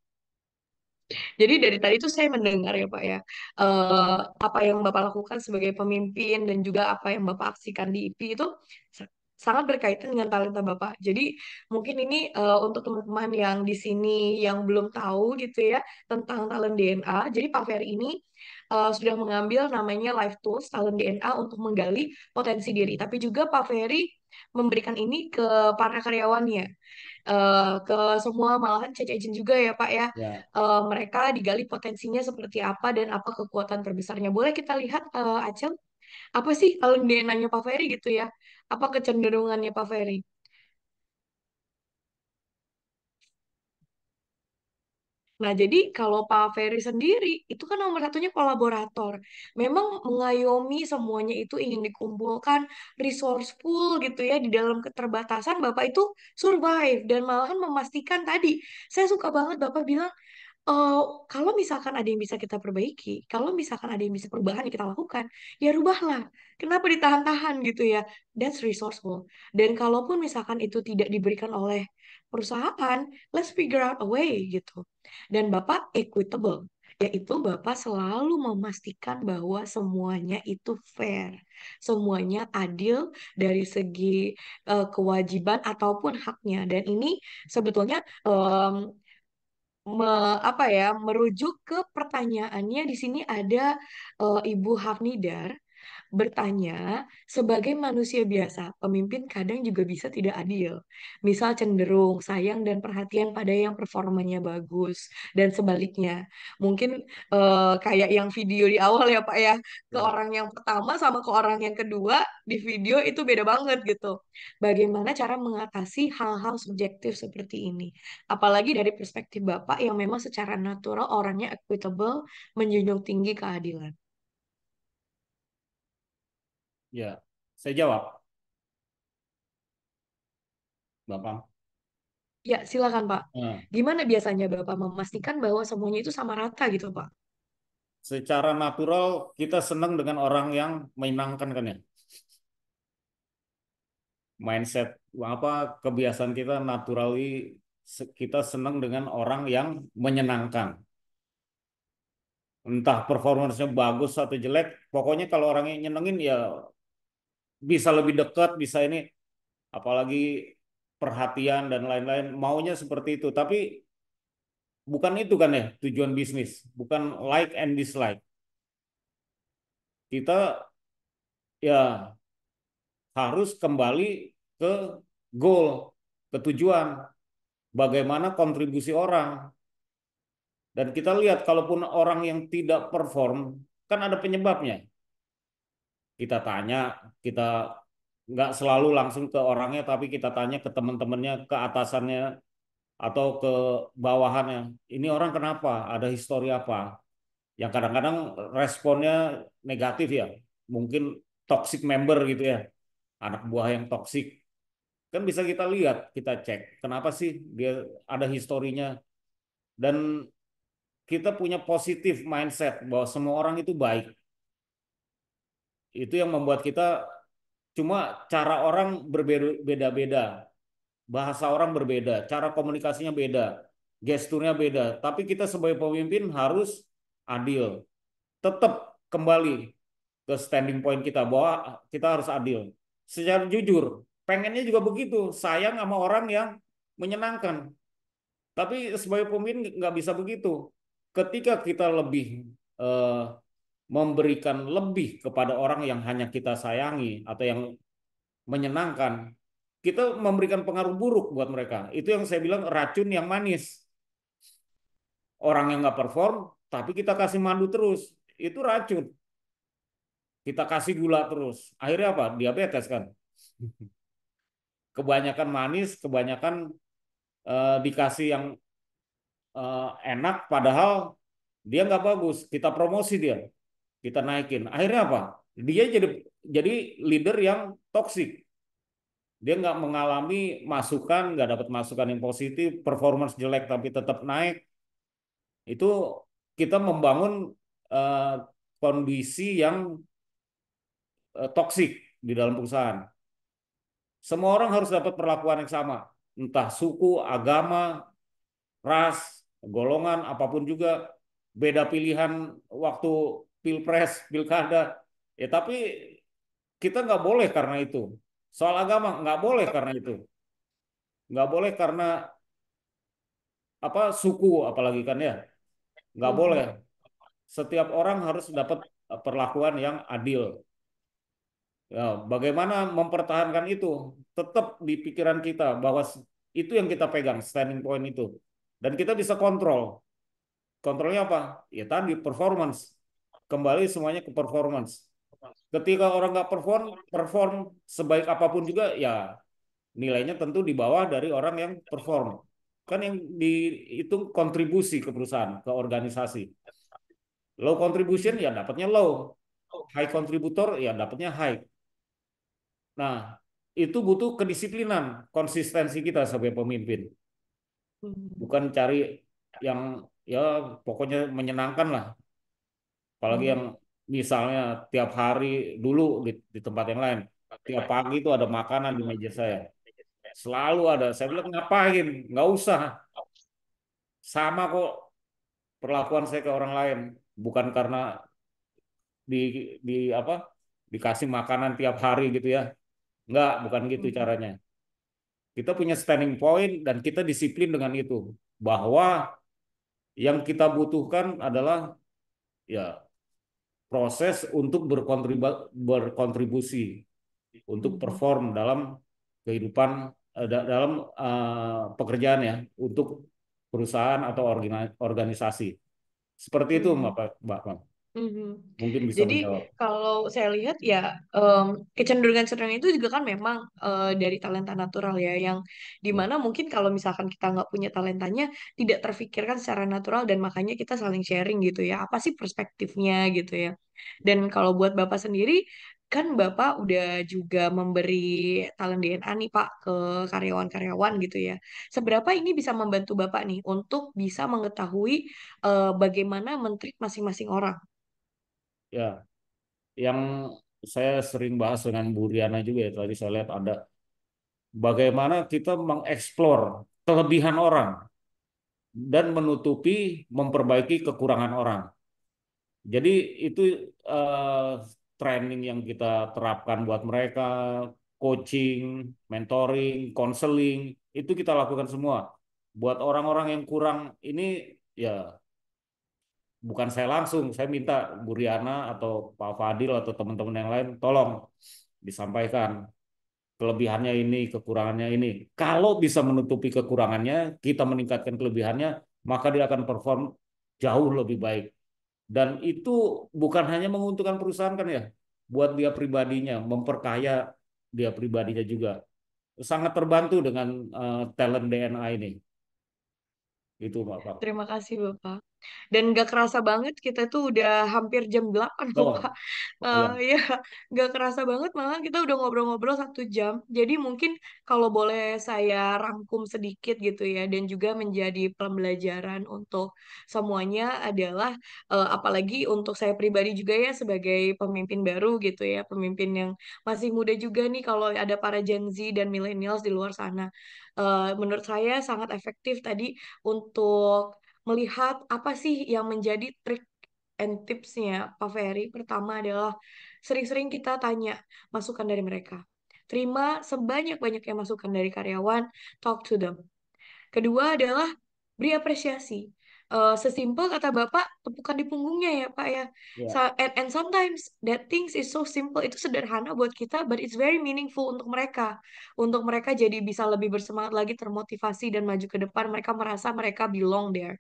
Jadi dari tadi tuh saya mendengar ya Pak ya, apa yang Bapak lakukan sebagai pemimpin dan juga apa yang Bapak aksikan di IP itu sa- sangat berkaitan dengan talenta Bapak. Jadi mungkin ini untuk teman-teman yang di sini yang belum tahu gitu ya tentang talent DNA. Jadi Pak Ferry ini sudah mengambil namanya Life Tools Talent DNA untuk menggali potensi diri. Tapi juga Pak Ferry memberikan ini ke para karyawannya, ke semua malahan cek agent juga ya Pak ya. Ya, Mereka digali potensinya seperti apa dan apa kekuatan terbesarnya. Boleh kita lihat Acel, apa sih kalau DNA-nya Pak Ferry gitu ya? Apa kecenderungannya Pak Ferry? Nah, jadi kalau Pak Ferry sendiri itu kan nomor satunya kolaborator. Memang mengayomi semuanya itu ingin dikumpulkan, resourceful gitu ya di dalam keterbatasan Bapak itu survive dan malahan memastikan tadi. Saya suka banget Bapak bilang eh, kalau misalkan ada yang bisa kita perbaiki, kalau misalkan ada yang bisa perubahan yang kita lakukan, ya rubahlah. Kenapa ditahan-tahan gitu ya? That's resourceful. Dan kalaupun misalkan itu tidak diberikan oleh perusahaan, let's figure out a way gitu. Dan Bapak equitable, yaitu Bapak selalu memastikan bahwa semuanya itu fair, semuanya adil dari segi kewajiban ataupun haknya. Dan ini sebetulnya apa ya merujuk ke pertanyaannya di sini ada Ibu Hafnidar bertanya, sebagai manusia biasa, pemimpin kadang juga bisa tidak adil. Misal cenderung sayang dan perhatian pada yang performanya bagus dan sebaliknya. Mungkin kayak yang video di awal ya Pak ya, ke ya, orang yang pertama sama ke orang yang kedua di video itu beda banget gitu. Bagaimana cara mengatasi hal-hal subjektif seperti ini? Apalagi dari perspektif Bapak yang memang secara natural orangnya equitable, menjunjung tinggi keadilan. ya. Saya jawab, Bapak. Ya, silakan Pak. Nah, Gimana biasanya Bapak memastikan bahwa semuanya itu sama rata gitu Pak? secara natural kita senang dengan orang yang menyenangkan kan ya. Mindset apa kebiasaan kita naturally kita senang dengan orang yang menyenangkan. Entah performanya bagus atau jelek, pokoknya kalau orangnya nyenengin ya bisa lebih dekat, bisa ini, apalagi perhatian dan lain-lain, maunya seperti itu. Tapi bukan itu kan ya tujuan bisnis, bukan like and dislike. Kita ya harus kembali ke goal, ke tujuan, bagaimana kontribusi orang. Dan kita lihat kalaupun orang yang tidak perform, kan ada penyebabnya. Kita tanya, kita nggak selalu langsung ke orangnya, tapi kita tanya ke teman-temannya, ke atasannya, atau ke bawahannya. Ini orang kenapa? Ada histori apa? Yang kadang-kadang responnya negatif ya. Mungkin toxic member gitu ya. Anak buah yang toxic. Kan bisa kita lihat, kita cek. Kenapa sih dia ada historinya? Dan kita punya positif mindset bahwa semua orang itu baik. Itu yang membuat kita, cuma cara orang berbeda-beda. Bahasa orang berbeda, cara komunikasinya beda, gesturnya beda. Tapi kita sebagai pemimpin harus adil. Tetap kembali ke standing point kita bahwa kita harus adil. Secara jujur, pengennya juga begitu, sayang sama orang yang menyenangkan. Tapi sebagai pemimpin nggak bisa begitu. Ketika kita lebih eh, memberikan lebih kepada orang yang hanya kita sayangi atau yang menyenangkan, kita memberikan pengaruh buruk buat mereka. Itu yang saya bilang racun yang manis. Orang yang nggak perform, tapi kita kasih madu terus, itu racun. Kita kasih gula terus. Akhirnya apa? Diabetes kan. Kebanyakan manis, kebanyakan dikasih yang enak, padahal dia nggak bagus. Kita promosi dia, kita naikin. Akhirnya apa? Dia jadi leader yang toksik. Dia nggak mengalami masukan, nggak dapat masukan yang positif, performance jelek tapi tetap naik. Itu kita membangun eh, kondisi yang toksik di dalam perusahaan. Semua orang harus dapat perlakuan yang sama, entah suku, agama, ras, golongan, apapun juga. Beda pilihan waktu pilpres, pilkada. Ya tapi kita nggak boleh karena itu. Soal agama nggak boleh karena itu. Nggak boleh karena apa suku apalagi kan ya. Nggak boleh. Mhm. Setiap orang harus dapat perlakuan yang adil. Ya, bagaimana mempertahankan itu? Tetap di pikiran kita bahwa itu yang kita pegang, standing point itu. Dan kita bisa kontrol. Kontrolnya apa? Ya tadi performance. Kembali semuanya ke performance. Ketika orang nggak perform sebaik apapun juga, ya nilainya tentu di bawah dari orang yang perform. Kan yang dihitung kontribusi ke perusahaan, ke organisasi. Low contribution ya dapatnya low. High contributor ya dapatnya high. Nah, itu butuh kedisiplinan, konsistensi kita sebagai pemimpin. Mhm. Bukan cari yang ya pokoknya menyenangkan lah. Apalagi yang Mhm. misalnya tiap hari dulu di tempat yang lain, tiap pagi itu ada makanan di meja saya. Selalu ada. Saya bilang ngapain? Nggak usah. Sama kok perlakuan saya ke orang lain. Bukan karena di di apa dikasih makanan tiap hari gitu ya. Nggak, bukan gitu Mhm. caranya. Kita punya standing point dan kita disiplin dengan itu. Bahwa yang kita butuhkan adalah ya proses untuk berkontribusi untuk Mhm. perform dalam kehidupan dalam pekerjaan ya untuk perusahaan atau organisasi. Seperti itu Mhm. Mbak. Mhm. Mungkin bisa Jadi menjawab. kalau saya lihat ya kecenderungan-kecenderungan itu juga kan memang dari talenta natural ya yang Ya, dimana mungkin kalau misalkan kita nggak punya talentanya tidak terfikirkan secara natural dan makanya kita saling sharing gitu ya apa sih perspektifnya gitu ya. Dan kalau buat Bapak sendiri kan Bapak udah juga memberi talent DNA nih Pak ke karyawan-karyawan gitu ya. Seberapa ini bisa membantu Bapak nih untuk bisa mengetahui bagaimana menteri masing-masing orang? ya, yang saya sering bahas dengan Bu Riana juga ya tadi saya lihat ada bagaimana kita mengeksplor kelebihan orang dan menutupi memperbaiki kekurangan orang. Jadi itu eh, training yang kita terapkan buat mereka, coaching, mentoring, counseling, itu kita lakukan semua. Buat orang-orang yang kurang ini ya bukan saya langsung, saya minta Bu Riana atau Pak Fadil atau teman-teman yang lain tolong disampaikan kelebihannya ini, kekurangannya ini. Kalau bisa menutupi kekurangannya, kita meningkatkan kelebihannya, maka dia akan perform jauh lebih baik. Dan itu bukan hanya menguntungkan perusahaan kan ya, buat dia pribadinya, memperkaya dia pribadinya juga. Sangat terbantu dengan talent DNA ini. Itu Pak. Terima kasih Bapak. Dan gak kerasa banget kita tuh udah hampir jam 8 loh Pak. Oh, ya, Ya, gak kerasa banget malah kita udah ngobrol-ngobrol 1 jam. Jadi mungkin kalau boleh saya rangkum sedikit gitu ya. Dan juga menjadi pembelajaran untuk semuanya adalah apalagi untuk saya pribadi juga ya sebagai pemimpin baru gitu ya. Pemimpin yang masih muda juga nih kalau ada para Gen Z dan millennials di luar sana. Menurut saya sangat efektif tadi untuk melihat apa sih yang menjadi trik and tipsnya Pak Ferry. Pertama adalah sering-sering kita tanya masukan dari mereka. Terima sebanyak-banyaknya masukan dari karyawan, talk to them. Kedua adalah beri apresiasi. Sesimpel kata Bapak, tepukan di punggungnya ya Pak ya. Ya, And sometimes that things is so simple, itu sederhana buat kita, but it's very meaningful untuk mereka. Untuk mereka jadi bisa lebih bersemangat lagi, termotivasi dan maju ke depan. Mereka merasa mereka belong there.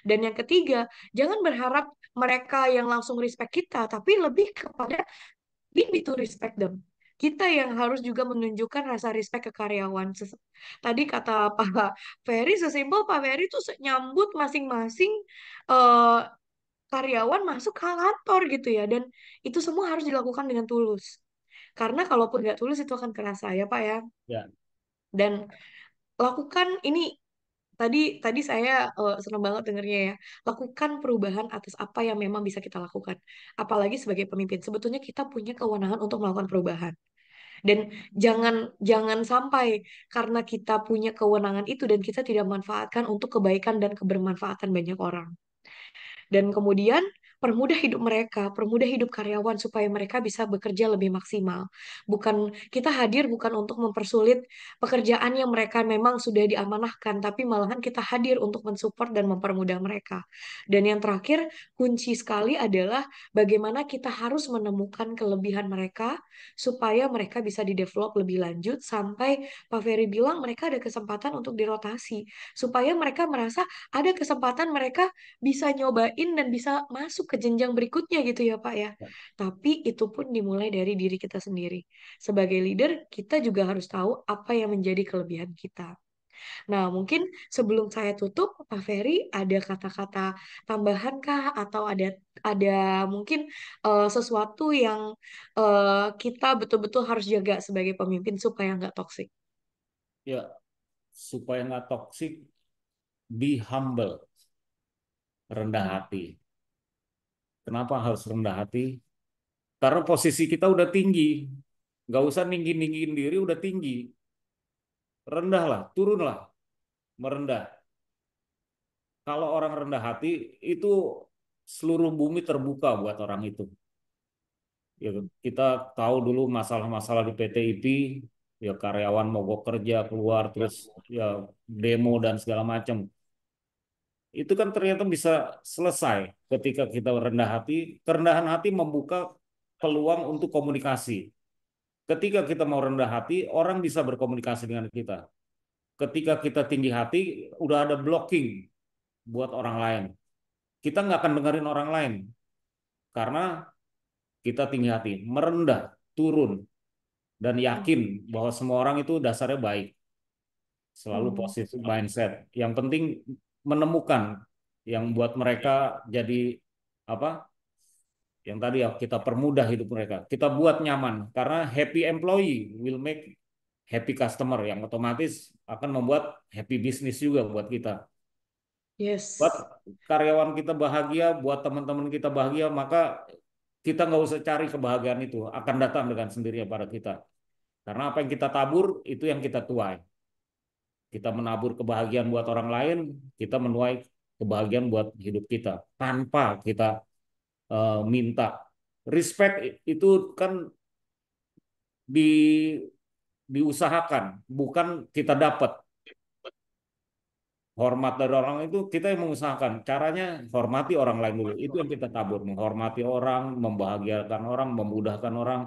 Dan yang ketiga, jangan berharap mereka yang langsung respect kita, tapi lebih kepada we need to respect them. Kita yang harus juga menunjukkan rasa respect ke karyawan. Tadi kata Pak Ferry, sesimpel Pak Ferry tuh nyambut masing-masing eh, karyawan masuk ke kantor gitu ya. Dan itu semua harus dilakukan dengan tulus. Karena kalaupun nggak tulus itu akan kerasa ya Pak ya. ya, Dan lakukan ini tadi tadi saya senang banget dengernya ya. Lakukan perubahan atas apa yang memang bisa kita lakukan. Apalagi sebagai pemimpin, sebetulnya kita punya kewenangan untuk melakukan perubahan. Dan jangan jangan sampai karena kita punya kewenangan itu dan kita tidak manfaatkan untuk kebaikan dan kebermanfaatan banyak orang. Dan kemudian permudah hidup mereka, permudah hidup karyawan supaya mereka bisa bekerja lebih maksimal. Bukan kita hadir bukan untuk mempersulit pekerjaan yang mereka memang sudah diamanahkan, tapi malahan kita hadir untuk mensupport dan mempermudah mereka. Dan yang terakhir, kunci sekali adalah bagaimana kita harus menemukan kelebihan mereka supaya mereka bisa didevelop lebih lanjut sampai Pak Ferry bilang mereka ada kesempatan untuk dirotasi supaya mereka merasa ada kesempatan mereka bisa nyobain dan bisa masuk ke jenjang berikutnya gitu ya Pak ya. ya, Tapi itu pun dimulai dari diri kita sendiri. Sebagai leader, kita juga harus tahu apa yang menjadi kelebihan kita. Nah, mungkin sebelum saya tutup, Pak Ferry ada kata-kata tambahan kah atau ada mungkin sesuatu yang kita betul-betul harus jaga sebagai pemimpin supaya nggak toksik. ya. Supaya nggak toksik, be humble, rendah Hmm. hati. Kenapa harus rendah hati? Karena posisi kita udah tinggi. Nggak usah ninggi-ninggiin diri, udah tinggi. Rendahlah, turunlah, merendah. Kalau orang rendah hati, itu seluruh bumi terbuka buat orang itu. Ya, kita tahu dulu masalah-masalah di PT IP, ya karyawan mogok kerja keluar, terus ya demo dan segala macam. Itu kan ternyata bisa selesai ketika kita rendah hati. Kerendahan hati membuka peluang untuk komunikasi. Ketika kita mau rendah hati, orang bisa berkomunikasi dengan kita. Ketika kita tinggi hati, udah ada blocking buat orang lain. Kita nggak akan dengerin orang lain karena kita tinggi hati, merendah, turun, dan yakin bahwa semua orang itu dasarnya baik. Selalu Hmm. positif mindset. Yang penting menemukan yang buat mereka jadi apa? Yang tadi ya kita permudah hidup mereka. Kita buat nyaman karena happy employee will make happy customer yang otomatis akan membuat happy business juga buat kita. Buat Yes. karyawan kita bahagia, buat teman-teman kita bahagia, maka kita nggak usah cari kebahagiaan itu akan datang dengan sendirinya pada kita. Karena apa yang kita tabur itu yang kita tuai. Kita menabur kebahagiaan buat orang lain, kita menuai kebahagiaan buat hidup kita tanpa kita minta. Respect itu kan di diusahakan, bukan kita dapat. Hormat dari orang itu kita yang mengusahakan. Caranya hormati orang lain dulu. Itu yang kita tabur. Menghormati orang, membahagiakan orang, memudahkan orang.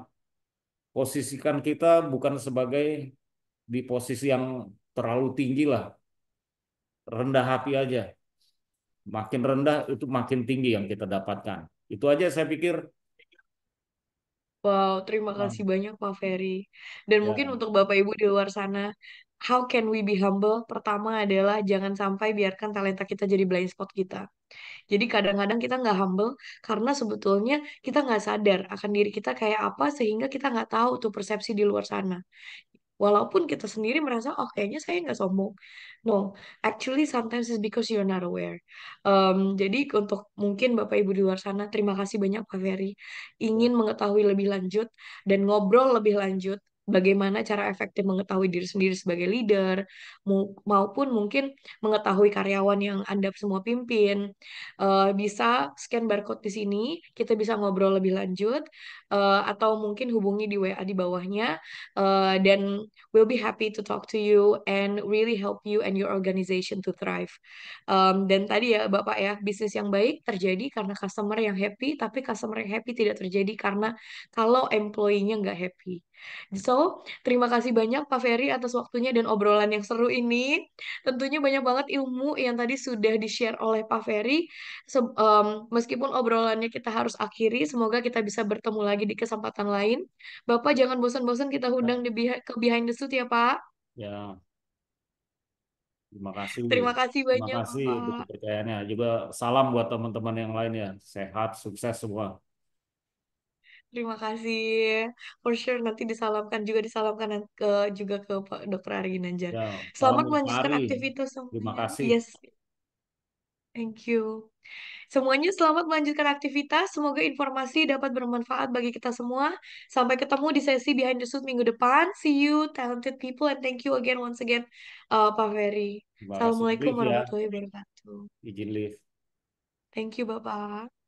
Posisikan kita bukan sebagai di posisi yang terlalu tinggi lah. Rendah hati aja. Makin rendah itu makin tinggi yang kita dapatkan. Itu aja saya pikir. Wow, terima Ah, kasih banyak Pak Ferry. Dan mungkin ya, untuk Bapak Ibu di luar sana, how can we be humble? Pertama adalah jangan sampai biarkan talenta kita jadi blind spot kita. Jadi kadang-kadang kita nggak humble karena sebetulnya kita nggak sadar akan diri kita kayak apa sehingga kita nggak tahu tuh persepsi di luar sana. Walaupun kita sendiri merasa, oh kayaknya saya nggak sombong. No, actually sometimes it's because you're not aware. Jadi untuk mungkin Bapak Ibu di luar sana, terima kasih banyak Pak Ferry. ya, Ingin mengetahui lebih lanjut dan ngobrol lebih lanjut, bagaimana cara efektif mengetahui diri sendiri sebagai leader, maupun mungkin mengetahui karyawan yang Anda semua pimpin. Bisa scan barcode di sini, kita bisa ngobrol lebih lanjut, atau mungkin hubungi di WA di bawahnya, dan we'll be happy to talk to you and really help you and your organization to thrive. Dan tadi ya Bapak ya, bisnis yang baik terjadi karena customer yang happy, tapi customer yang happy tidak terjadi karena kalau employee-nya nggak happy. So, terima kasih banyak Pak Ferry atas waktunya dan obrolan yang seru ini. Tentunya banyak banget ilmu yang tadi sudah di-share oleh Pak Ferry. Meskipun obrolannya kita harus akhiri, semoga kita bisa bertemu lagi di kesempatan lain. Bapak jangan bosan-bosan kita undang ke Behind the Suit ya Pak. Ya, terima kasih. Terima kasih Terima banyak kasih untuk Bapak. kepercayaannya. Juga salam buat teman-teman yang lain ya. Sehat, sukses semua. Terima kasih. For sure nanti disalamkan juga ke Pak Dr. Ari Ginanjar. Ya, salam Selamat buat Pak melanjutkan Ari. aktivitas Terima semuanya. kasih. Yes, thank you. Semuanya selamat melanjutkan aktivitas. Semoga informasi dapat bermanfaat bagi kita semua. Sampai ketemu di sesi Behind the Suit minggu depan. See you, talented people, and thank you again once again, Pak Ferry. Terima kasih. Assalamualaikum Live ya. warahmatullahi wabarakatuh. Izin live. Thank you, Bapak.